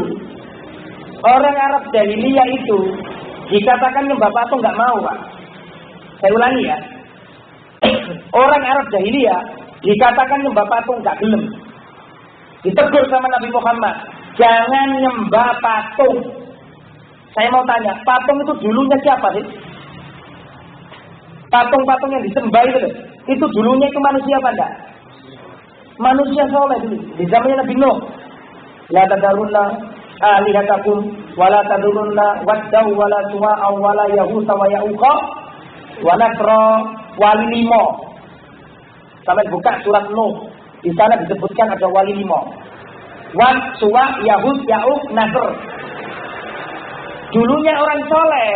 orang Arab jahiliyah itu dikatakan nyembah patung nggak mau, Pak. Saya ulangi ya. Orang Arab jahiliyah dikatakan nyembah patung nggak gelem. Ditegur sama Nabi Muhammad, jangan nyembah patung. Saya mau tanya, patung itu dulunya siapa sih? Patung-patung yang disembah itu dulunya itu manusia apa enggak? Manusia soleh dulu. Di zamannya Nabi Nuh. La tadarunna alihatakum wa la tadurunna waddaw wa la suwa'a wa la yahusa wa ya'uqa wa nasra wali limo. Sampai buka surat Nuh. Di sana disebutkan ada wali limo. Wad, Suwa, Yahud, Ya'uq, Nasr. Dulunya orang soleh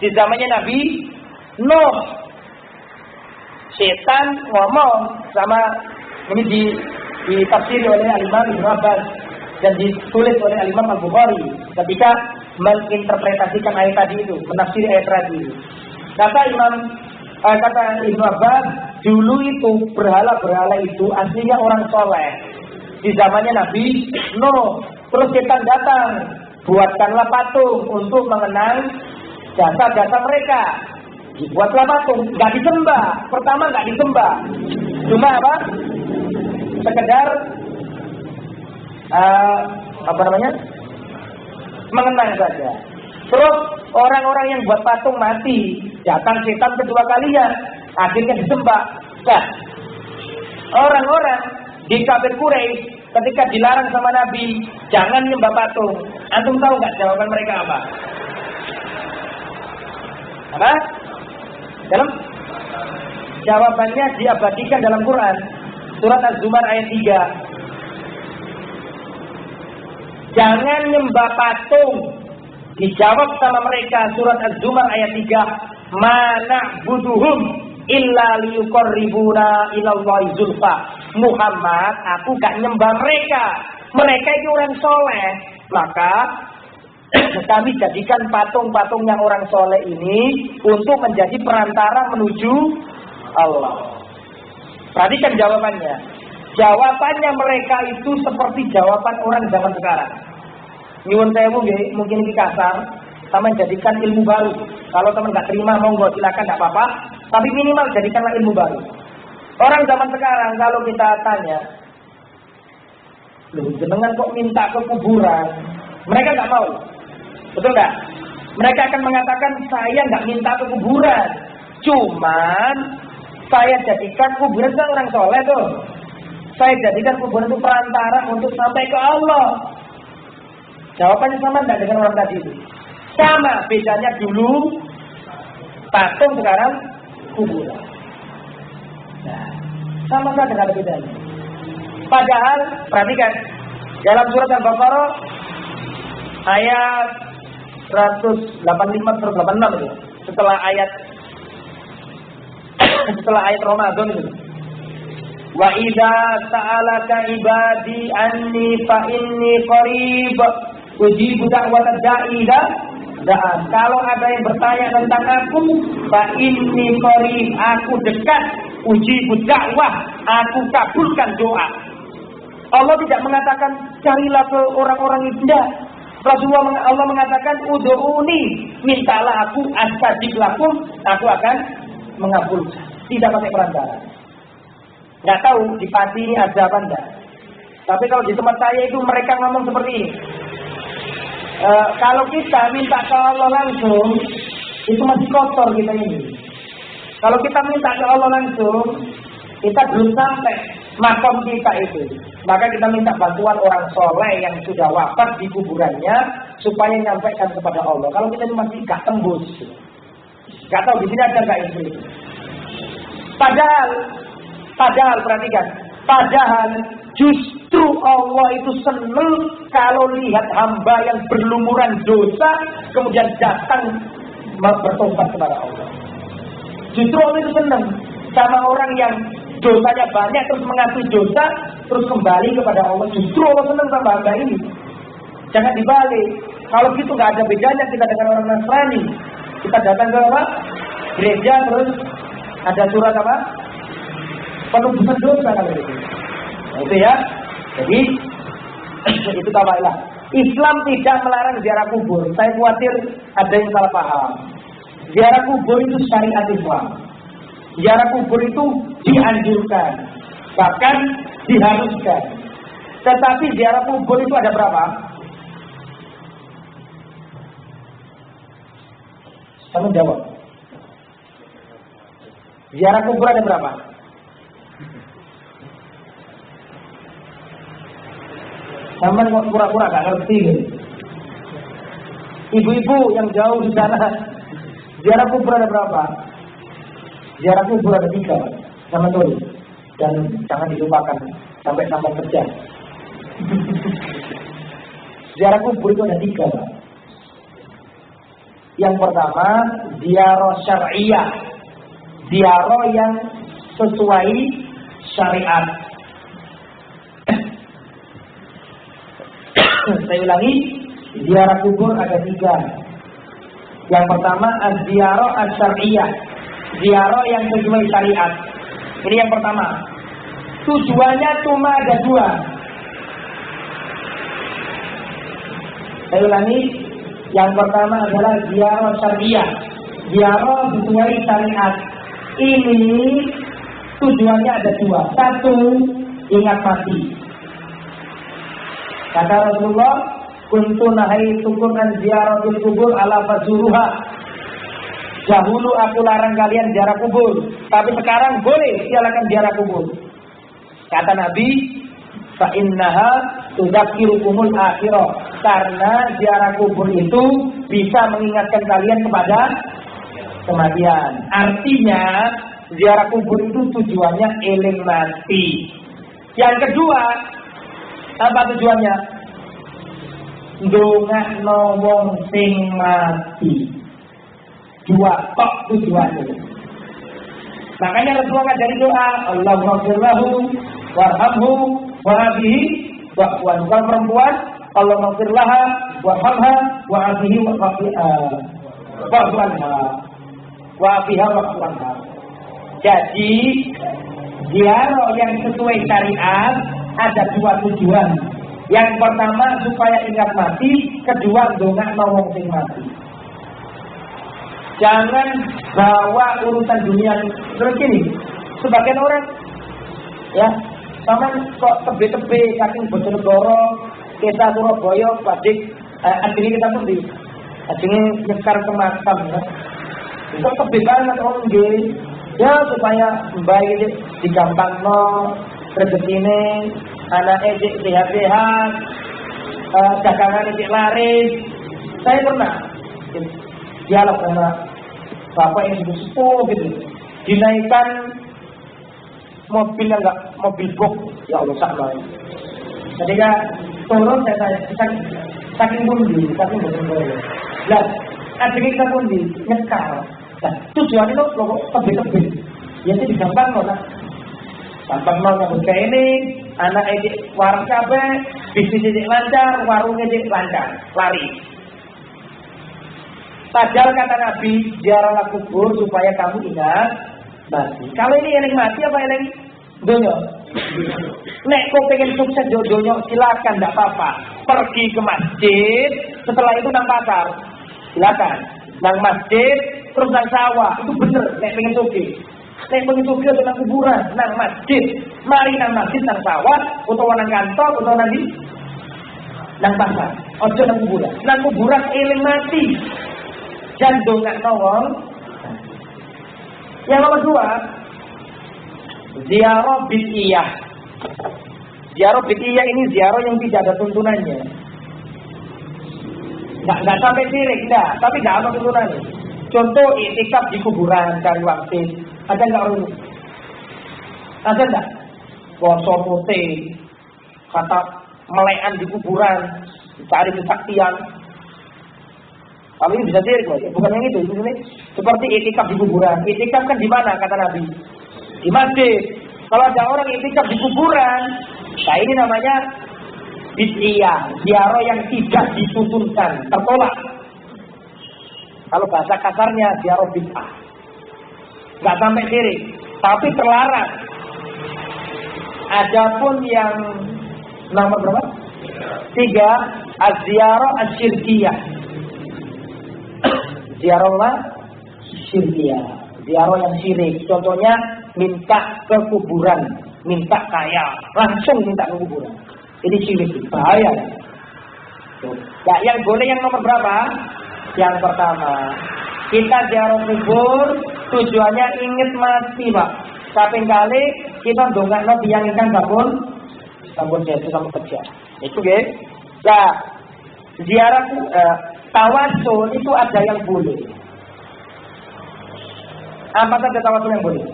di zamannya Nabi Nuh. Setan ngomong sama ini ditafsiri oleh Al-Imam Ibnu Abbas dan ditulis oleh Al-Imam Al-Bukhari ketika menginterpretasikan ayat tadi itu, menafsiri ayat tadi itu. Kata Ibnu Abbas, dulu itu berhala-berhala itu aslinya orang soleh di zamannya Nabi Nuh. Terus setan datang, buatkanlah patung untuk mengenang jasa-jasa mereka. Dibuatlah patung, nggak disembah. Pertama nggak disembah, cuma apa? Sekedar mengenang saja. Terus orang-orang yang buat patung mati, datang setan kedua kalinya, akhirnya disembah. Nah, orang-orang di kafir Quraisy ketika dilarang sama Nabi jangan nyembah patung, antum tahu nggak jawaban mereka apa? Apa? Dalam jawabannya diabadikan dalam Quran, surat Az-Zumar ayat 3. Jangan nyembah patung. Dijawab sama mereka surat Az-Zumar ayat 3, mana buduhum illa liyuqarribuna ilallahi zulfa. Muhammad, aku gak nyembah mereka. Mereka itu orang soleh. Maka kami jadikan patung-patungnya orang soleh ini untuk menjadi perantara menuju Allah. Perhatikan jawabannya. Jawabannya mereka itu seperti jawaban orang zaman sekarang. Nyuwun sewu nggih, mungkin iki kasar, sama jadikan ilmu baru. Kalau teman nggak terima monggo silakan, nggak apa-apa. Tapi minimal jadikanlah ilmu baru. Orang zaman sekarang kalau kita tanya, loh jenengan kok minta ke kuburan? Mereka nggak mau, betul nggak? Mereka akan mengatakan saya nggak minta ke kuburan, cuman saya jadikan kuburan kan orang soleh tuh. Saya jadikan kuburan itu perantara untuk sampai ke Allah. Jawabannya sama enggak dengan orang tadi itu? Sama, bedanya dulu patung, sekarang kuburan. Nah, sama saja dengan bedanya. Padahal, perhatikan, dalam surat Al-Baqarah ayat 185-186 itu, setelah ayat Ramadan itu. Wa idza sa'alaka ibadi anni fa inni qarib ujibu da'watad da'i da'an. Kalau ada yang bertanya tentang aku, fa inni qarib, aku dekat, ujibu da'wah, aku kabulkan doa. Allah tidak mengatakan carilah ke orang-orang itu, tidak. Rasulullah Allah mengatakan ud'uni, mintalah aku, astajib lakum, aku akan mengabulkan. Tidak pakai perantara. Nggak tahu di Pati ini ada apa enggak. Tapi kalau di tempat saya itu mereka ngomong seperti ini. Kalau kita minta ke Allah langsung, itu masih kotor kita ini. Kalau kita minta ke Allah langsung, kita belum sampai makom kita itu. Maka kita minta bantuan orang soleh yang sudah wafat di kuburannya supaya menyampaikan kepada Allah. Kalau kita masih nggak tembus, nggak tahu di sini ada nggak itu. Padahal perhatikan, padahal justru Allah itu senang kalau lihat hamba yang berlumuran dosa kemudian datang bertobat kepada Allah. Justru Allah itu senang sama orang yang dosanya banyak terus mengakui dosa terus kembali kepada Allah. Justru Allah senang sama hamba ini. Jangan dibalik. Kalau gitu nggak ada bedanya kita dengan orang Nasrani. Kita datang ke apa? Gereja terus ada surat apa? Penebusan dosa kalau itu. Nah, itu ya. Jadi itu tawailah. Islam tidak melarang ziarah kubur. Saya khawatir ada yang salah paham. Ziarah kubur itu syariat Islam. Ziarah kubur itu dianjurkan, bahkan diharuskan. Tetapi ziarah kubur itu ada berapa? Kamu jawab. Ziarah kubur ada berapa? Sama kok pura-pura gak ngerti. Ibu-ibu yang jauh di sana, ziarah kubur ada berapa? Ziarah kubur ada 3, sama tulis. Dan jangan dilupakan sampai tambah kerja. Ziarah kubur itu ada 3, Pak. Yang pertama, ziarah syar'iyah. Ziarah yang sesuai syariat. Saya ulangi, ziarah kubur ada 3. Yang pertama, az-ziarah asy-syar'iyyah. Ziarah yang sesuai syariat. Ini yang pertama. Tujuannya cuma ada 2. Saya ulangi, yang pertama adalah ziarah syar'iyyah. Ziarah sesuai syariat. Ini tujuannya ada 2. 1, ingat mati. Kata Rasulullah, kuntu nahaitukum an ziyaratil kubur ala fazuruha. Dahulu aku larang kalian ziarah kubur, tapi sekarang boleh silakan ziarah kubur. Kata Nabi, fa innaha tudzakirukumul akhirah. Karena ziarah kubur itu bisa mengingatkan kalian kepada kematian. Artinya ziarah kubur itu tujuannya eling mati. Yang kedua, apa tujuannya? Ndongakno wong sing mati. 2 tok tujuannya. Makanya Rasulullah ngajari doa, Allahumma ghfirlahu warhamhu wa'afihi wa'fuan. Kalau perempuan, Allahumma ghfirlaha warhamha wa'afihi wa'afiha wa'fuanha. Jadi ziarah yang sesuai syariat ada 2 tujuan. Yang pertama supaya ingat mati, kedua ndongakno wong sing mati. Jangan bawa urusan dunia terus gini. Sebagian orang ya, sama kok tebe-tebe saking Bojonegoro, kita Surabaya, Padik, akhirnya kita pergi. Akhirnya nyekar ke makam ya. Kok tebe banget orang nggih. Ya supaya baik digampangno rezekine, anake sehat-sehat, dagangan laris. Saya pernah dialog sama bapak yang sudah sepuh gitu, dinaikkan mobil yang enggak mobil box, ya Allah saklah. Ketika turun saya saking bundi, saking betul-betul. Lah, akhirnya kita bundi nyekal. Nah, tujuan itu tebel-tebel. Ya sih digampang kok lah. Gampang mau nyambut ke ini, anak edik warung kabeh, bisnis edik lancar, warung edik lancar, lari. Padahal kata Nabi, ziarahlah kubur supaya kamu ingat mati. Kalau ini eling mati apa eling donya? Nek kau pengen sukses donya silakan, tidak apa-apa. Pergi ke masjid, setelah itu nang pasar, silakan. Nang masjid, terus nang sawah, itu bener. Nek pengen sukses. Nek pengen sukses nang kuburan, nang masjid. Mari nang masjid, nang sawah, utawa nang kantor, utawa nanti nang pasar. Ojo nang kuburan. Nang kuburan eling mati. Dan dongakno wong. Yang nomor 2, ziarah bid'iyah. Ziarah bid'iyah ini ziarah yang tidak ada tuntunannya. Nggak sampai sirik, enggak, tapi nggak ada tuntunannya. Contoh iktikaf di kuburan cari waktu. Ada nggak orang? Ada nggak? Poso putih, kata melekan di kuburan, cari kesaktian. Kalau ini bisa sirik loh, bukan yang itu. Ini seperti iktikaf di kuburan. Iktikaf kan di mana kata Nabi? Di masjid. Kalau ada orang iktikaf di kuburan, nah ini namanya bid'iyah, ziarah yang tidak dituntunkan, tertolak. Kalau bahasa kasarnya ziarah bid'ah. Nggak sampai sirik, tapi terlarang. Adapun yang nomor berapa? 3, az-ziarah asy-syirkiyah. Ziarah syirkiyah, ziarah yang syirik. Contohnya minta ke kuburan, minta kaya, langsung minta ke kuburan. Ini syirik, bahaya. Nah, yang boleh yang nomor berapa? Yang pertama, kita ziarah kubur tujuannya inget mati, Pak. Kaping kali kita ndongakno tiyang ingkang sampun jatuh sama kerja. Itu nggih. Nah, ziarah tawasul itu ada yang boleh. Apa saja tawasul yang boleh?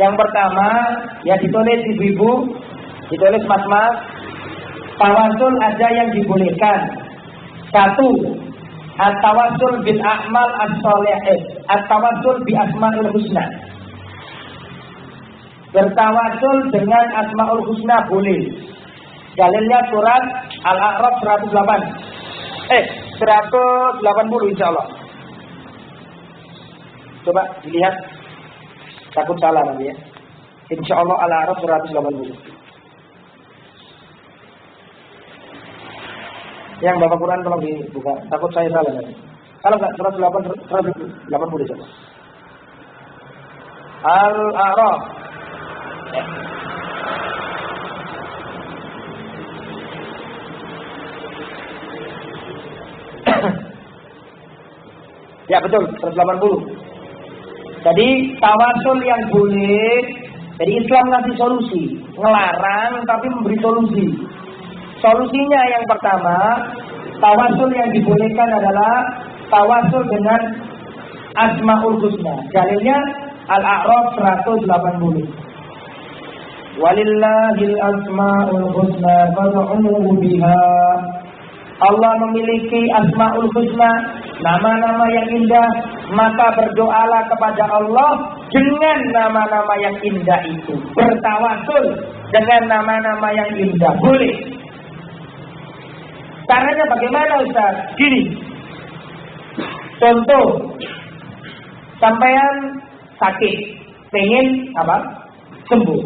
Yang pertama, ya ditulis ibu-ibu, ditulis mas-mas, tawasul ada yang dibolehkan. Satu, at-tawassul bil a'mal as-shalihah, at-tawassul bi asmaul husna. Bertawasul dengan asmaul husna boleh. Dalilnya surat Al-A'raf 180 insyaallah. Coba dilihat, takut salah nanti ya. Insyaallah Al-A'raf 180. Yang Bapak Quran tolong dibuka, takut saya salah nanti. Kalau enggak surat 180 coba. Al-A'raf. Ya betul, 180. Jadi tawasul yang boleh, jadi Islam ngasih solusi, ngelarang tapi memberi solusi. Solusinya yang pertama, tawasul yang dibolehkan adalah tawasul dengan asmaul husna. Dalilnya Al-A'raf 180. Walillahil asmaul husna fad'uhu biha. Allah memiliki asmaul husna, nama-nama yang indah, maka berdoalah kepada Allah dengan nama-nama yang indah itu. Bertawasul dengan nama-nama yang indah boleh. Caranya bagaimana Ustaz? Gini. Contoh, sampean sakit, pengen apa? Sembuh.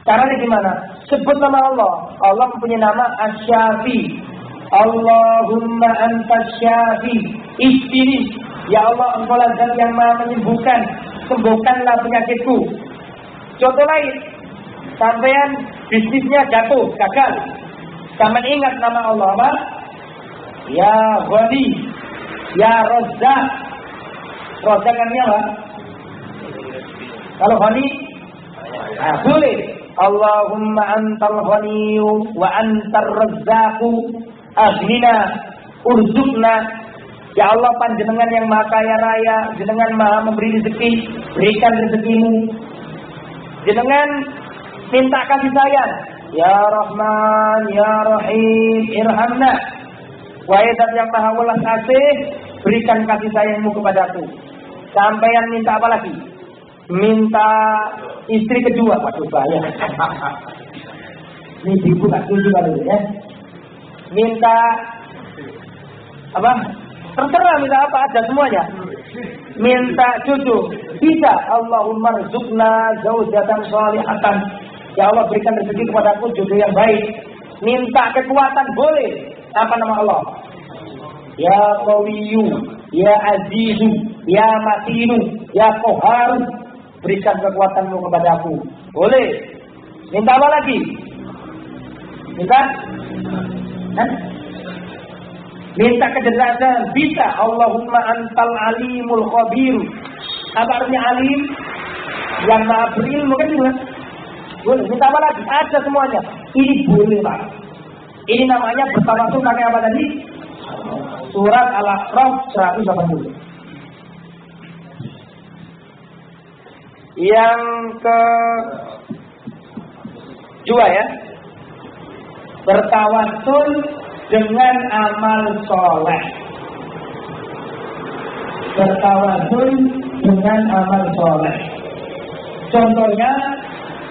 Caranya gimana? Sebut nama Allah. Allah mempunyai nama Asy-Syafi. Allahumma antas syafi, isbiri. Ya Allah, Engkau lah Zat yang Maha menyembuhkan, sembuhkanlah penyakitku. Contoh lain, sampean bisnisnya jatuh, gagal. Sampean ingat nama Allah apa? Ya Ghani, Ya Razzaq. Razzaq kan apa? Kalau Ghani, boleh. Allahumma antal ghaniyyu wa antar razzaqu aghnina urzukna. Ya Allah, panjenengan yang maha kaya raya, jenengan maha memberi rezeki, berikan rezekimu. Jenengan minta kasih sayang, ya Rahman, ya Rahim, irhamna. Wahai Zat yang maha welas asih, berikan kasih sayangmu kepadaku. Sampeyan minta apa lagi? Minta istri kedua. Waduh bahaya. Ini dibuka dulu ya. Minta apa? Terserah minta apa, ada semuanya. Minta cucu, bisa. Allahumma rzuqna zaujatan shalihatan. Ya Allah, berikan rezeki kepadaku jodoh yang baik. Minta kekuatan boleh. Apa nama Allah? Ya Qawiyyu, Ya Azizu, Ya Matinu, Ya Qaharu. Berikan kekuatanmu kepadaku. Boleh. Minta apa lagi? Minta minta kejelasan, bisa. Allahumma antal alimul khabir. Apa artinya alim? Yang maha berilmu kan juga. Boleh. Minta apa lagi? Ada semuanya. Ini boleh Pak. Ini namanya bertawasul pakai apa tadi? Surat Al-A'raf 180. Yang kedua ya, bertawasul dengan amal soleh. Bertawasul dengan amal soleh. Contohnya,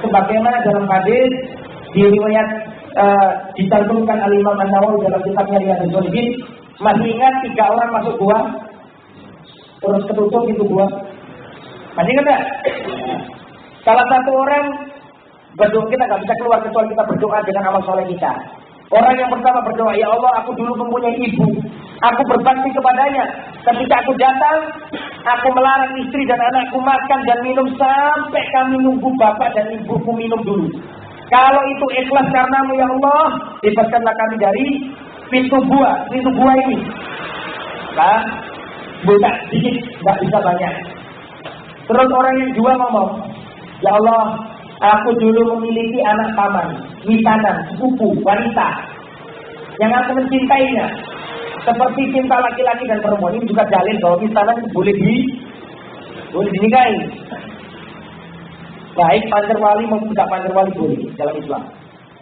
sebagaimana dalam hadis diriwayat dicantumkan Al-Imam An-Nawawi dalam kitabnya Riyadhus Shalihin. Masih ingat 3 orang masuk gua, terus ketutup pintu gua? Masih ingat gak? Salah satu orang berdoa, kita gak bisa keluar kecuali kita berdoa dengan amal soleh kita. Orang yang pertama berdoa, ya Allah, aku dulu mempunyai ibu, aku berbakti kepadanya. Ketika aku datang, aku melarang istri dan anakku makan dan minum sampai kami nunggu bapak dan ibuku minum dulu. Kalau itu ikhlas karenamu ya Allah, bebaskanlah kami dari pintu gua ini. Nah, buka sedikit, nggak bisa banyak. Terus orang yang dua ngomong, ya Allah, aku dulu memiliki anak paman, misanan, sepupu, wanita, yang aku mencintainya seperti cinta laki-laki dan perempuan. Ini juga dalil bahwa misanan boleh dinikahi. Baik pancerwali maupun tidak pancerwali boleh dalam Islam.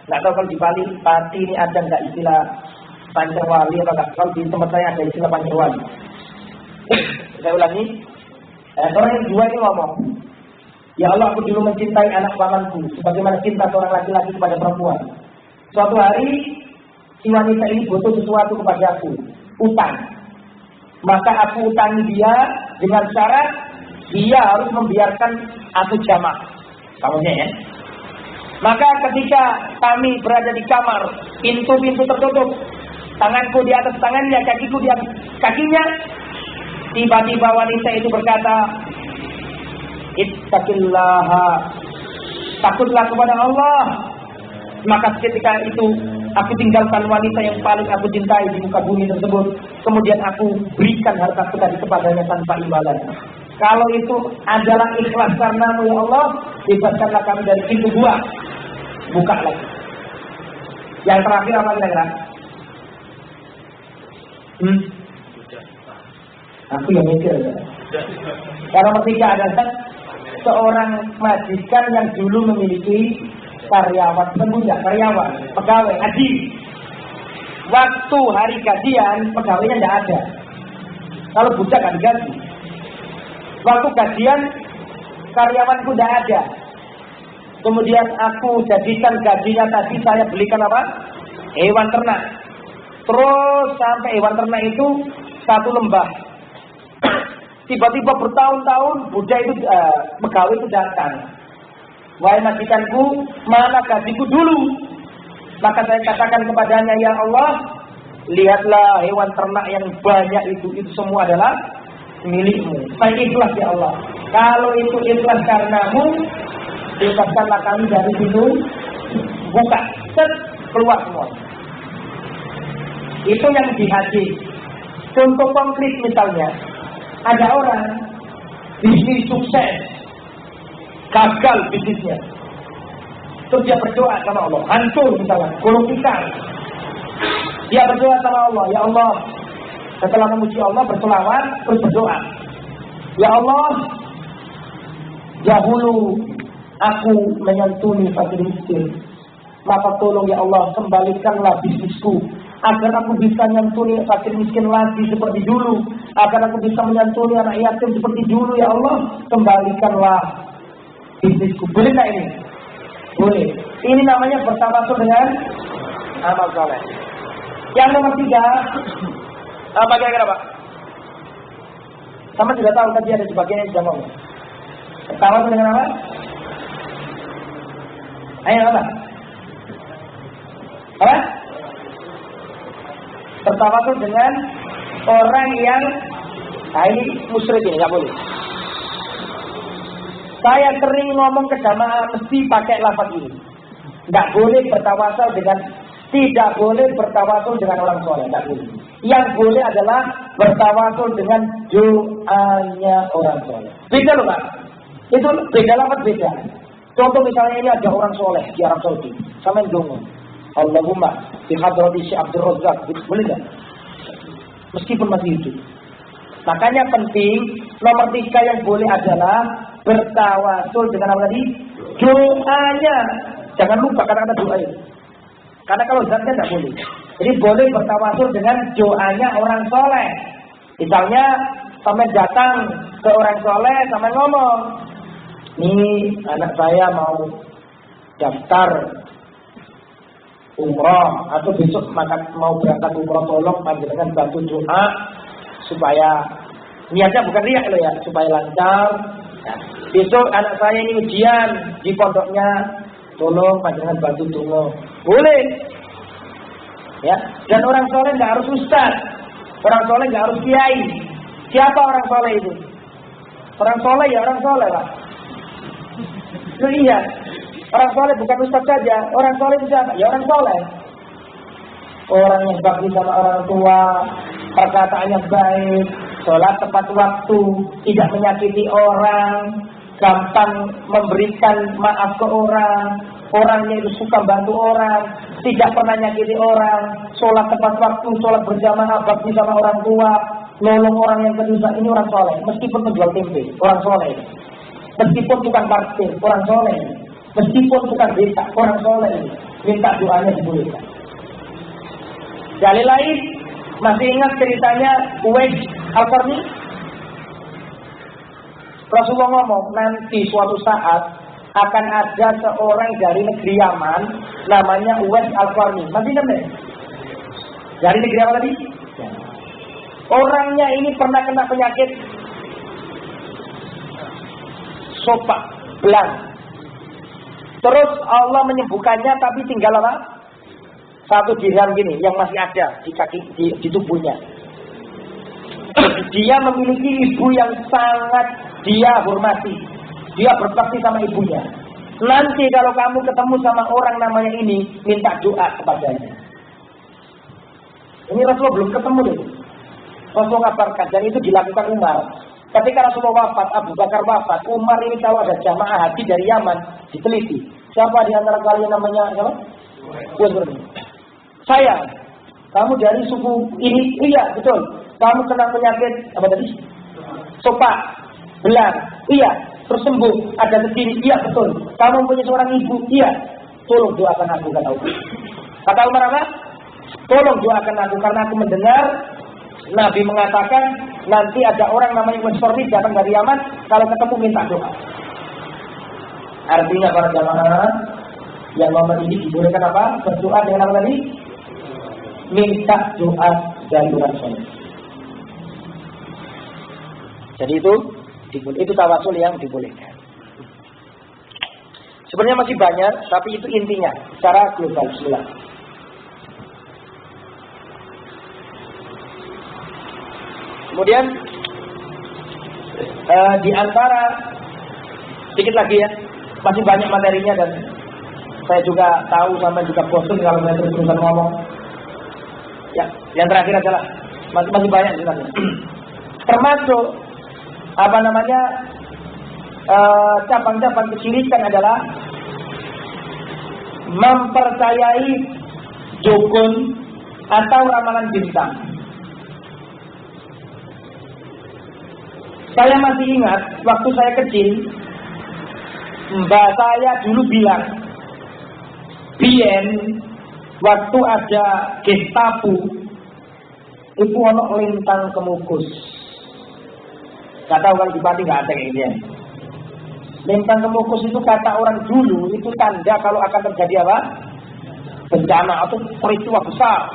Nggak tahu kalau di Bali, Pati ini ada nggak istilah pancerwali atau nggak? Kalau di tempat saya ada istilah pancerwali. Saya ulangi. Orang yang dua ini ngomong, ya Allah, aku dulu mencintai anak pamanku sebagaimana cinta seorang laki-laki kepada perempuan. Suatu hari si wanita ini butuh sesuatu kepada aku, utang. Maka aku utangi dia dengan syarat dia harus membiarkan aku jamak. Kamunya ya. Maka ketika kami berada di kamar, pintu-pintu tertutup, tanganku di atas tangannya, kakiku di atas kakinya, tiba-tiba wanita itu berkata, ittaqillaha, takutlah kepada Allah. Maka ketika itu aku tinggalkan wanita yang paling aku cintai di muka bumi tersebut. Kemudian aku berikan hartaku tadi kepadanya tanpa imbalan. Kalau itu adalah ikhlas karenamu ya Allah, bebaskanlah kami dari pintu gua. Buka lagi. Yang terakhir apa kira-kira? Aku yang mikir ya. Karena ketika ada seorang majikan yang dulu memiliki karyawan, karyawan, pegawai, haji. Waktu hari gajian, pegawainya tidak ada. Kalau budak kan digaji. Waktu gajian, karyawanku tidak ada. Kemudian aku jadikan gajinya tadi, saya belikan apa? Hewan ternak. Terus sampai hewan ternak itu satu lembah. Tiba-tiba bertahun-tahun budak itu pegawai itu datang. Wahai majikanku, mana gajiku dulu? Maka saya katakan kepadanya, ya Allah, lihatlah hewan ternak yang banyak itu semua adalah milikmu. Saya ikhlas ya Allah. Kalau itu ikhlas karenamu, bebaskanlah kami dari situ. Buka, keluar semua. Itu yang di haji. Contoh konkret misalnya, ada orang bisnis sukses, gagal bisnisnya, terus dia berdoa sama Allah, hancur misalnya, gulung tikar. Dia berdoa sama Allah, ya Allah, setelah memuji Allah berselawat, terus berdoa, ya Allah, dahulu aku menyantuni fakir miskin, maka tolong ya Allah, kembalikanlah bisnisku agar aku bisa menyantuni fakir miskin lagi seperti dulu, agar aku bisa menyantuni anak yatim seperti dulu ya Allah, kembalikanlah bisnisku. Boleh tak ini? Boleh. Ini namanya bertawasul dengan amal saleh. Yang nomor 3, apa kira-kira Pak? Sama tidak tahu, tadi ada sebagian yang sudah ngomong. Bertawasul dengan apa? Ayo apa? Apa? Bertawasul dengan orang yang ini musyrik, ini nggak boleh. Saya sering ngomong ke jamaah mesti pakai lafaz ini. Tidak boleh bertawasul dengan orang soleh, tidak boleh. Yang boleh adalah bertawasul dengan doanya orang soleh. Beda loh Pak. Itu beda lafaz beda. Contoh misalnya ini ada orang soleh di Arab Saudi, sama yang dongo. Allahumma bi hadrati Syekh Abdul Razak, boleh nggak? Meskipun masih hidup. Makanya penting nomor 3 yang boleh adalah bertawasul dengan apa tadi? Doanya. Jangan lupa kata-kata doa itu. Karena kalau zatnya tidak boleh. Jadi boleh bertawasul dengan doanya orang soleh. Misalnya sampai datang ke orang soleh sampai ngomong, nih anak saya mau daftar umroh atau besok mau berangkat umroh, tolong panjenengan bantu doa supaya niatnya bukan riak loh ya, supaya lancar. Besok anak saya ini ujian di pondoknya, tolong panjenengan bantu doa. Boleh. Ya, dan orang soleh nggak harus ustaz, orang soleh nggak harus kiai. Siapa orang soleh itu? Orang soleh ya orang soleh Pak. Iya. Orang soleh bukan ustaz saja. Orang soleh itu siapa? Ya orang soleh. Orang yang bakti sama orang tua, perkataannya baik, sholat tepat waktu, tidak menyakiti orang, gampang memberikan maaf ke orang, orangnya itu suka bantu orang, tidak pernah nyakiti orang, sholat tepat waktu, sholat berjamaah, bakti sama orang tua, nolong orang yang kedua. Ini orang soleh, meskipun menjual tempe, orang soleh. Meskipun tukang parkir, orang soleh. Meskipun tukang desa, orang soleh. Minta doanya dibolehkan. Dalil lain, masih ingat ceritanya Uwais Al-Qarni? Rasulullah ngomong, nanti suatu saat akan ada seorang dari negeri Yaman, namanya Uwais Al-Qarni. Masih ingat deh? Dari negeri apa tadi? Orangnya ini pernah kena penyakit sopak, belang. Terus Allah menyembuhkannya, tapi tinggal apa? 1 dirham gini yang masih ada di kaki di tubuhnya. Dia memiliki ibu yang sangat dia hormati. Dia berbakti sama ibunya. Nanti kalau kamu ketemu sama orang namanya ini, minta doa kepadanya. Ini Rasulullah belum ketemu deh. Rasulullah kabarkan, dan itu dilakukan Umar. Ketika Rasulullah wafat, Abu Bakar wafat, Umar ini kalau ada jamaah haji dari Yaman, diteliti. Siapa di antara kalian namanya siapa? Saya. Kamu dari suku ini? Iya, betul. Kamu kena penyakit apa tadi? Sopak, belang. Iya, terus sembuh. Ada sendiri. Iya, betul. Kamu punya seorang ibu? Iya. Tolong doakan aku, kata Umar. Kata Umar apa? Tolong doakan aku, karena aku mendengar Nabi mengatakan nanti ada orang namanya Musfardi datang dari Yaman, kalau ketemu minta doa. Artinya para jamaah yang nomor ini dibolehkan apa? Berdoa dengan apa tadi? Minta doa dari orang soleh. Jadi itu tawasul yang dibolehkan. Sebenarnya masih banyak, tapi itu intinya secara global. Bismillah. Kemudian di antara sedikit lagi ya, masih banyak materinya dan saya juga tahu sama juga bosan kalau saya terus-terusan ngomong. Ya, yang terakhir adalah masih banyak sebenarnya. Termasuk apa namanya cabang-cabang kesyirikan adalah mempercayai dukun atau ramalan bintang. Saya masih ingat waktu saya kecil, mbak saya dulu bilang, biyen waktu ada Gestapo itu ono lintang kemukus. Gak tahu kalau di Pati nggak ada kayak gini. Lintang kemukus itu kata orang dulu itu tanda kalau akan terjadi apa? Bencana atau peristiwa besar.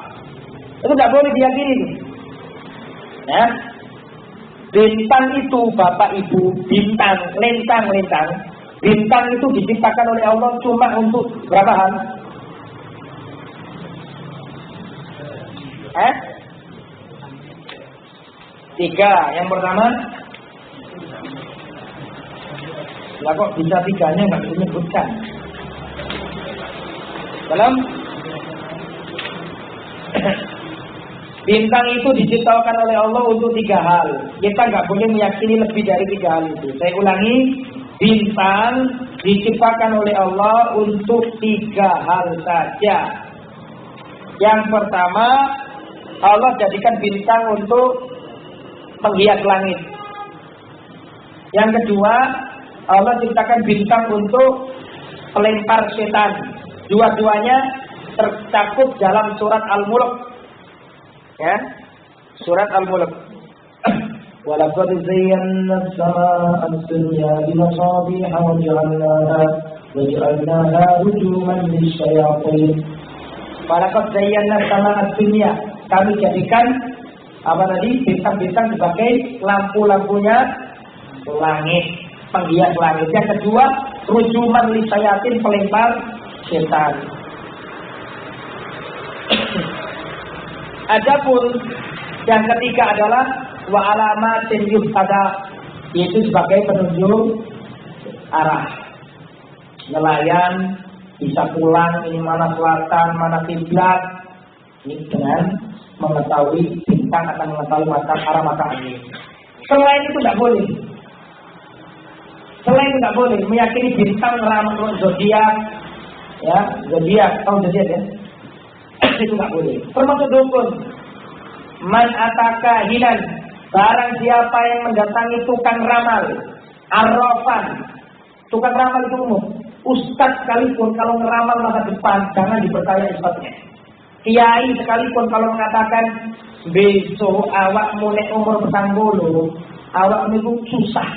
Itu nggak boleh diyakini. Ya. Bintang itu Bapak Ibu, bintang, lintang. Bintang itu diciptakan oleh Allah cuma untuk berapa hal? 3. Yang pertama, lah kok bisa 3-nya nggak disebutkan? Dalam bintang itu diciptakan oleh Allah untuk 3 hal. Kita nggak boleh meyakini lebih dari 3 hal itu. Saya ulangi, bintang diciptakan oleh Allah untuk 3 hal saja. Yang pertama, Allah jadikan bintang untuk menghias langit. Yang kedua, Allah ciptakan bintang untuk pelempar setan. Dua-duanya tercakup dalam surat Al-Mulk. Ya, surat Al-Mulk. Walaqad zayyana as-samaa'a ad-dunya bimasabiha wa ja'alnaha rujuman lis-syayatin. Walaqad zayyana as-samaa'a ad-dunya. Kami jadikan apa tadi? Bintang-bintang sebagai lampu-lampunya langit, penghias langit. Yang kedua, rujuman lis-syayatin, pelempar setan. Adapun yang ketiga adalah wa alamatin yuhtada, yaitu sebagai penunjuk arah. Nelayan bisa pulang, ini mana selatan, mana kiblat. Ini dengan mengetahui bintang akan mengetahui arah mata angin. Selain itu tidak boleh. Selain itu tidak boleh meyakini bintang ramalan zodiak, ya zodiak, tahu zodiak ya? Itu nggak boleh. Termasuk dukun. Man ataka hilan, barang siapa yang mendatangi tukang ramal arrafan. Tukang ramal itu umum. Ustadz sekalipun kalau ngeramal masa depan, jangan dipercaya ustadznya. Kiai sekalipun kalau mengatakan besok awakmu nek umur 40, awakmu itu susah.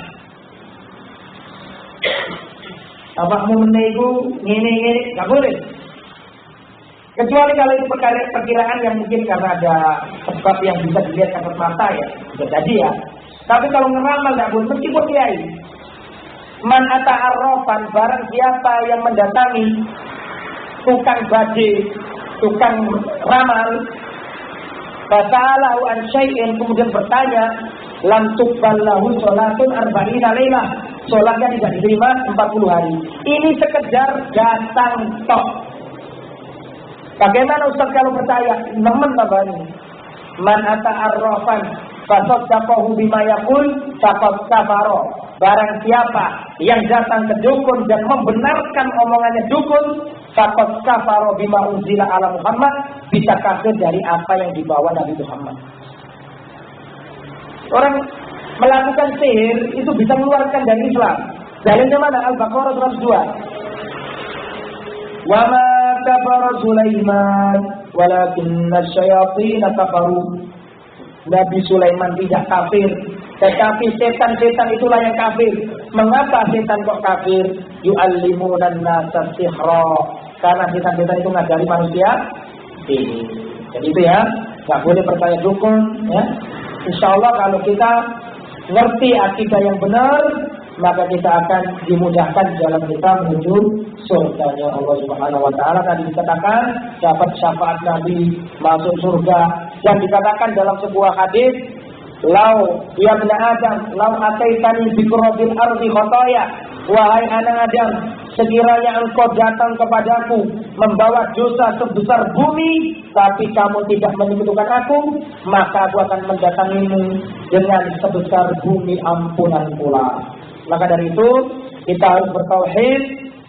Awakmu menego ngene-ngene, nggak boleh. Kecuali kalau itu perkiraan yang mungkin karena ada sebab yang bisa dilihat kasat mata ya, bisa jadi ya. Tapi kalau ngeramal nggak boleh, meskipun kiai. Man ata arrafan, barang siapa yang mendatangi tukang baji, tukang ramal, fasalahu an syai'in, kemudian bertanya, lam tuqbal lahu sholatun arba'ina lailah, sholatnya tidak diterima 40 hari. Ini sekedar datang tok. Bagaimana Ustaz kalau percaya? Nemen tabani. Man ata arrafan fasaddaqahu bima yaqul faqad kafara. Barang siapa yang datang ke dukun dan membenarkan omongannya dukun, faqad kafara bima unzila ala Muhammad, bisa kafir dari apa yang dibawa Nabi Muhammad. Orang melakukan sihir itu bisa mengeluarkan dari Islam. Dalilnya mana? Al-Baqarah 102. Wa ma kafara Sulaiman walakinna syayatin kafaru. Nabi Sulaiman tidak kafir, tetapi setan-setan itulah yang kafir. Mengapa setan kok kafir? Yu'allimunan nasa sihra. Karena setan-setan itu ngajari manusia ini. Jadi itu ya, nggak boleh percaya dukun ya. Insya Allah kalau kita ngerti akidah yang benar, maka kita akan dimudahkan dalam kita menuju surganya Allah Subhanahu wa taala. Tadi dikatakan dapat syafaat Nabi masuk surga, dan dikatakan dalam sebuah hadis, "Lau ya ibn Adam, lau ataitani bi qurabil ardi khataya." Wahai anak Adam, sekiranya engkau datang kepadaku membawa dosa sebesar bumi, tapi kamu tidak menyekutukan aku, maka aku akan mendatangimu dengan sebesar bumi ampunan pula. Maka dari itu kita harus bertauhid,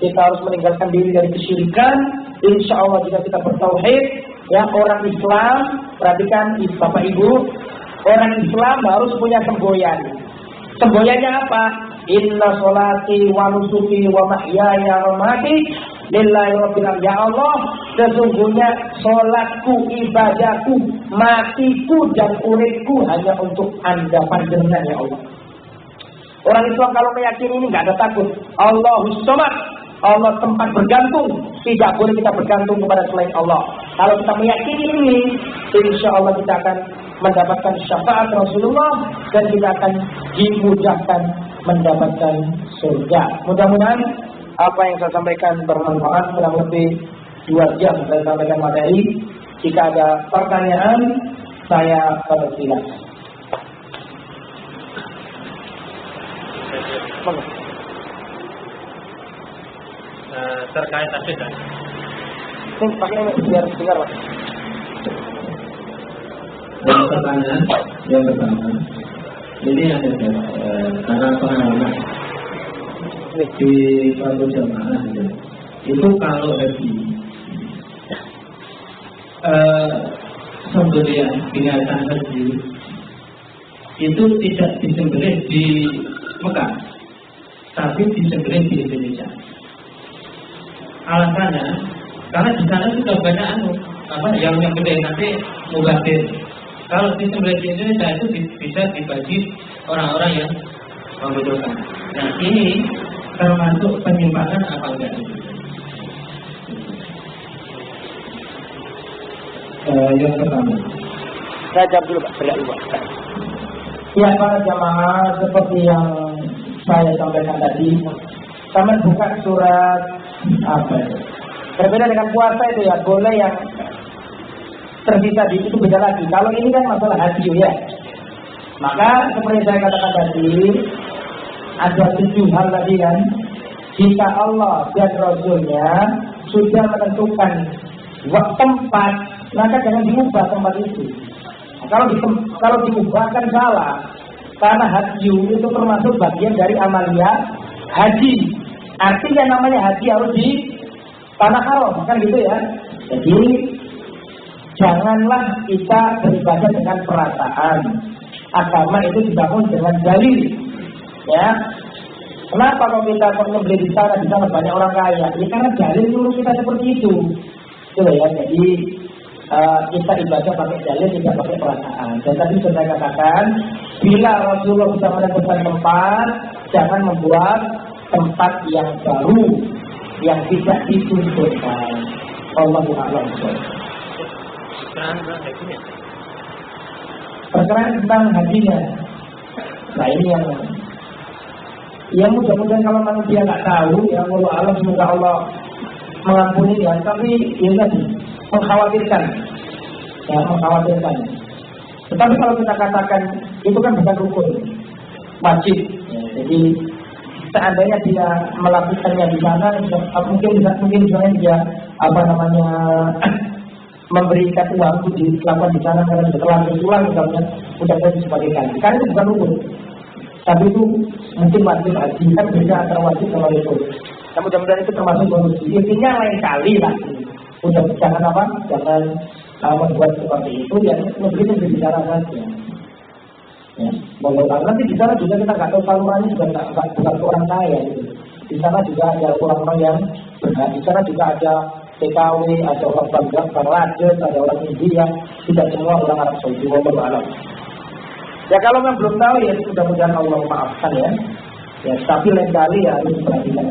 kita harus meninggalkan diri dari kesyirikan. Insya Allah jika kita bertauhid, ya orang Islam, perhatikan Bapak Ibu, orang Islam harus punya semboyan. Semboyannya apa? Inna sholati wa nusuki wa mahyaya wa mamati lillahi rabbil alamin. Ya Allah, sesungguhnya sholatku, ibadahku, matiku dan uripku hanya untuk Anda panjenengan ya Allah. Orang Islam kalau meyakini ini nggak ada takut. Allahus Samad, Allah tempat bergantung. Tidak boleh kita bergantung kepada selain Allah. Kalau kita meyakini ini, insya Allah kita akan mendapatkan syafaat Rasulullah dan kita akan dimudahkan mendapatkan surga. Mudah-mudahan apa yang saya sampaikan bermanfaat. Kurang lebih 2 jam saya sampaikan materi. Jika ada pertanyaan, saya persilakan. Terkait akidah. Ini pakai ini biar dengar Pak. Pertanyaan yang pertama, ini ada karena pengalaman di suatu jamaah itu kalau haji sembelihan binatang haji itu tidak disembelih di Mekah, tapi disembelih di Indonesia. Alasannya karena di sana sudah banyak yang gede nanti mubazir. Kalau disembelih di Indonesia itu bisa dibagi orang-orang yang membutuhkan. Nah ini termasuk penyimpangan apa enggak? Yang pertama, saya jawab dulu Pak, beri dulu Pak. Ya para jamaah, seperti yang saya sampaikan tadi, kami buka surat apa itu? Berbeda dengan puasa itu ya, boleh yang tersisa di itu beda lagi. Kalau ini kan masalah haji ya. Maka seperti saya katakan tadi, ada 7 hal tadi kan. Jika Allah dan Rasulnya sudah menentukan tempat, maka jangan diubah tempat itu. Nah, kalau diubahkan salah, karena haji itu termasuk bagian dari amalia haji. Artinya namanya haji harus di tanah haram, kan gitu ya. Jadi janganlah kita beribadah dengan perasaan. Agama itu dibangun dengan dalil. Ya. Kenapa kalau kita kok membeli di sana banyak orang kaya? Ya karena dalil nyuruh kita seperti itu. Coba ya, jadi kita ibadah pakai dalil, tidak pakai perasaan. Dan tadi sudah saya katakan, bila Rasulullah bisa menentukan tempat, jangan membuat tempat yang baru, yang tidak ditunjukkan. Allahu a'lam. Perkara tentang hajinya. Nah ini yang mudah-mudahan kalau manusia nggak tahu, ya Allah alam, semoga Allah mengampuni ya. Tapi ini tadi mengkhawatirkan, ya mengkhawatirkan. Tetapi kalau kita katakan itu kan bukan rukun, wajib. Ya, jadi seandainya dia melakukannya di sana, mungkin misalnya dia memberikan uang untuk dilakukan di sana karena setelah berpulang misalnya udah jadi sebagai ganti. Karena itu bukan rukun. Tapi itu mungkin wajib haji, kan beda antara wajib sama rukun. Nah, mudah-mudahan itu termasuk bonus. Intinya lain kali lah. Udah jangan membuat seperti itu. Ya begitu bicara saja. Ya, nanti di sana juga kita nggak tahu salurannya juga bukan orang kaya. Gitu. Di sana juga ada orang-orang yang berhak. Di sana juga ada TKW, ada orang Bangladesh, ada orang India. Tidak semua orang Arab Saudi. Wallahu a'lam. Ya kalau memang belum tahu ya mudah-mudahan Allah maafkan ya. Ya tapi lain kali ya harus diperhatikan.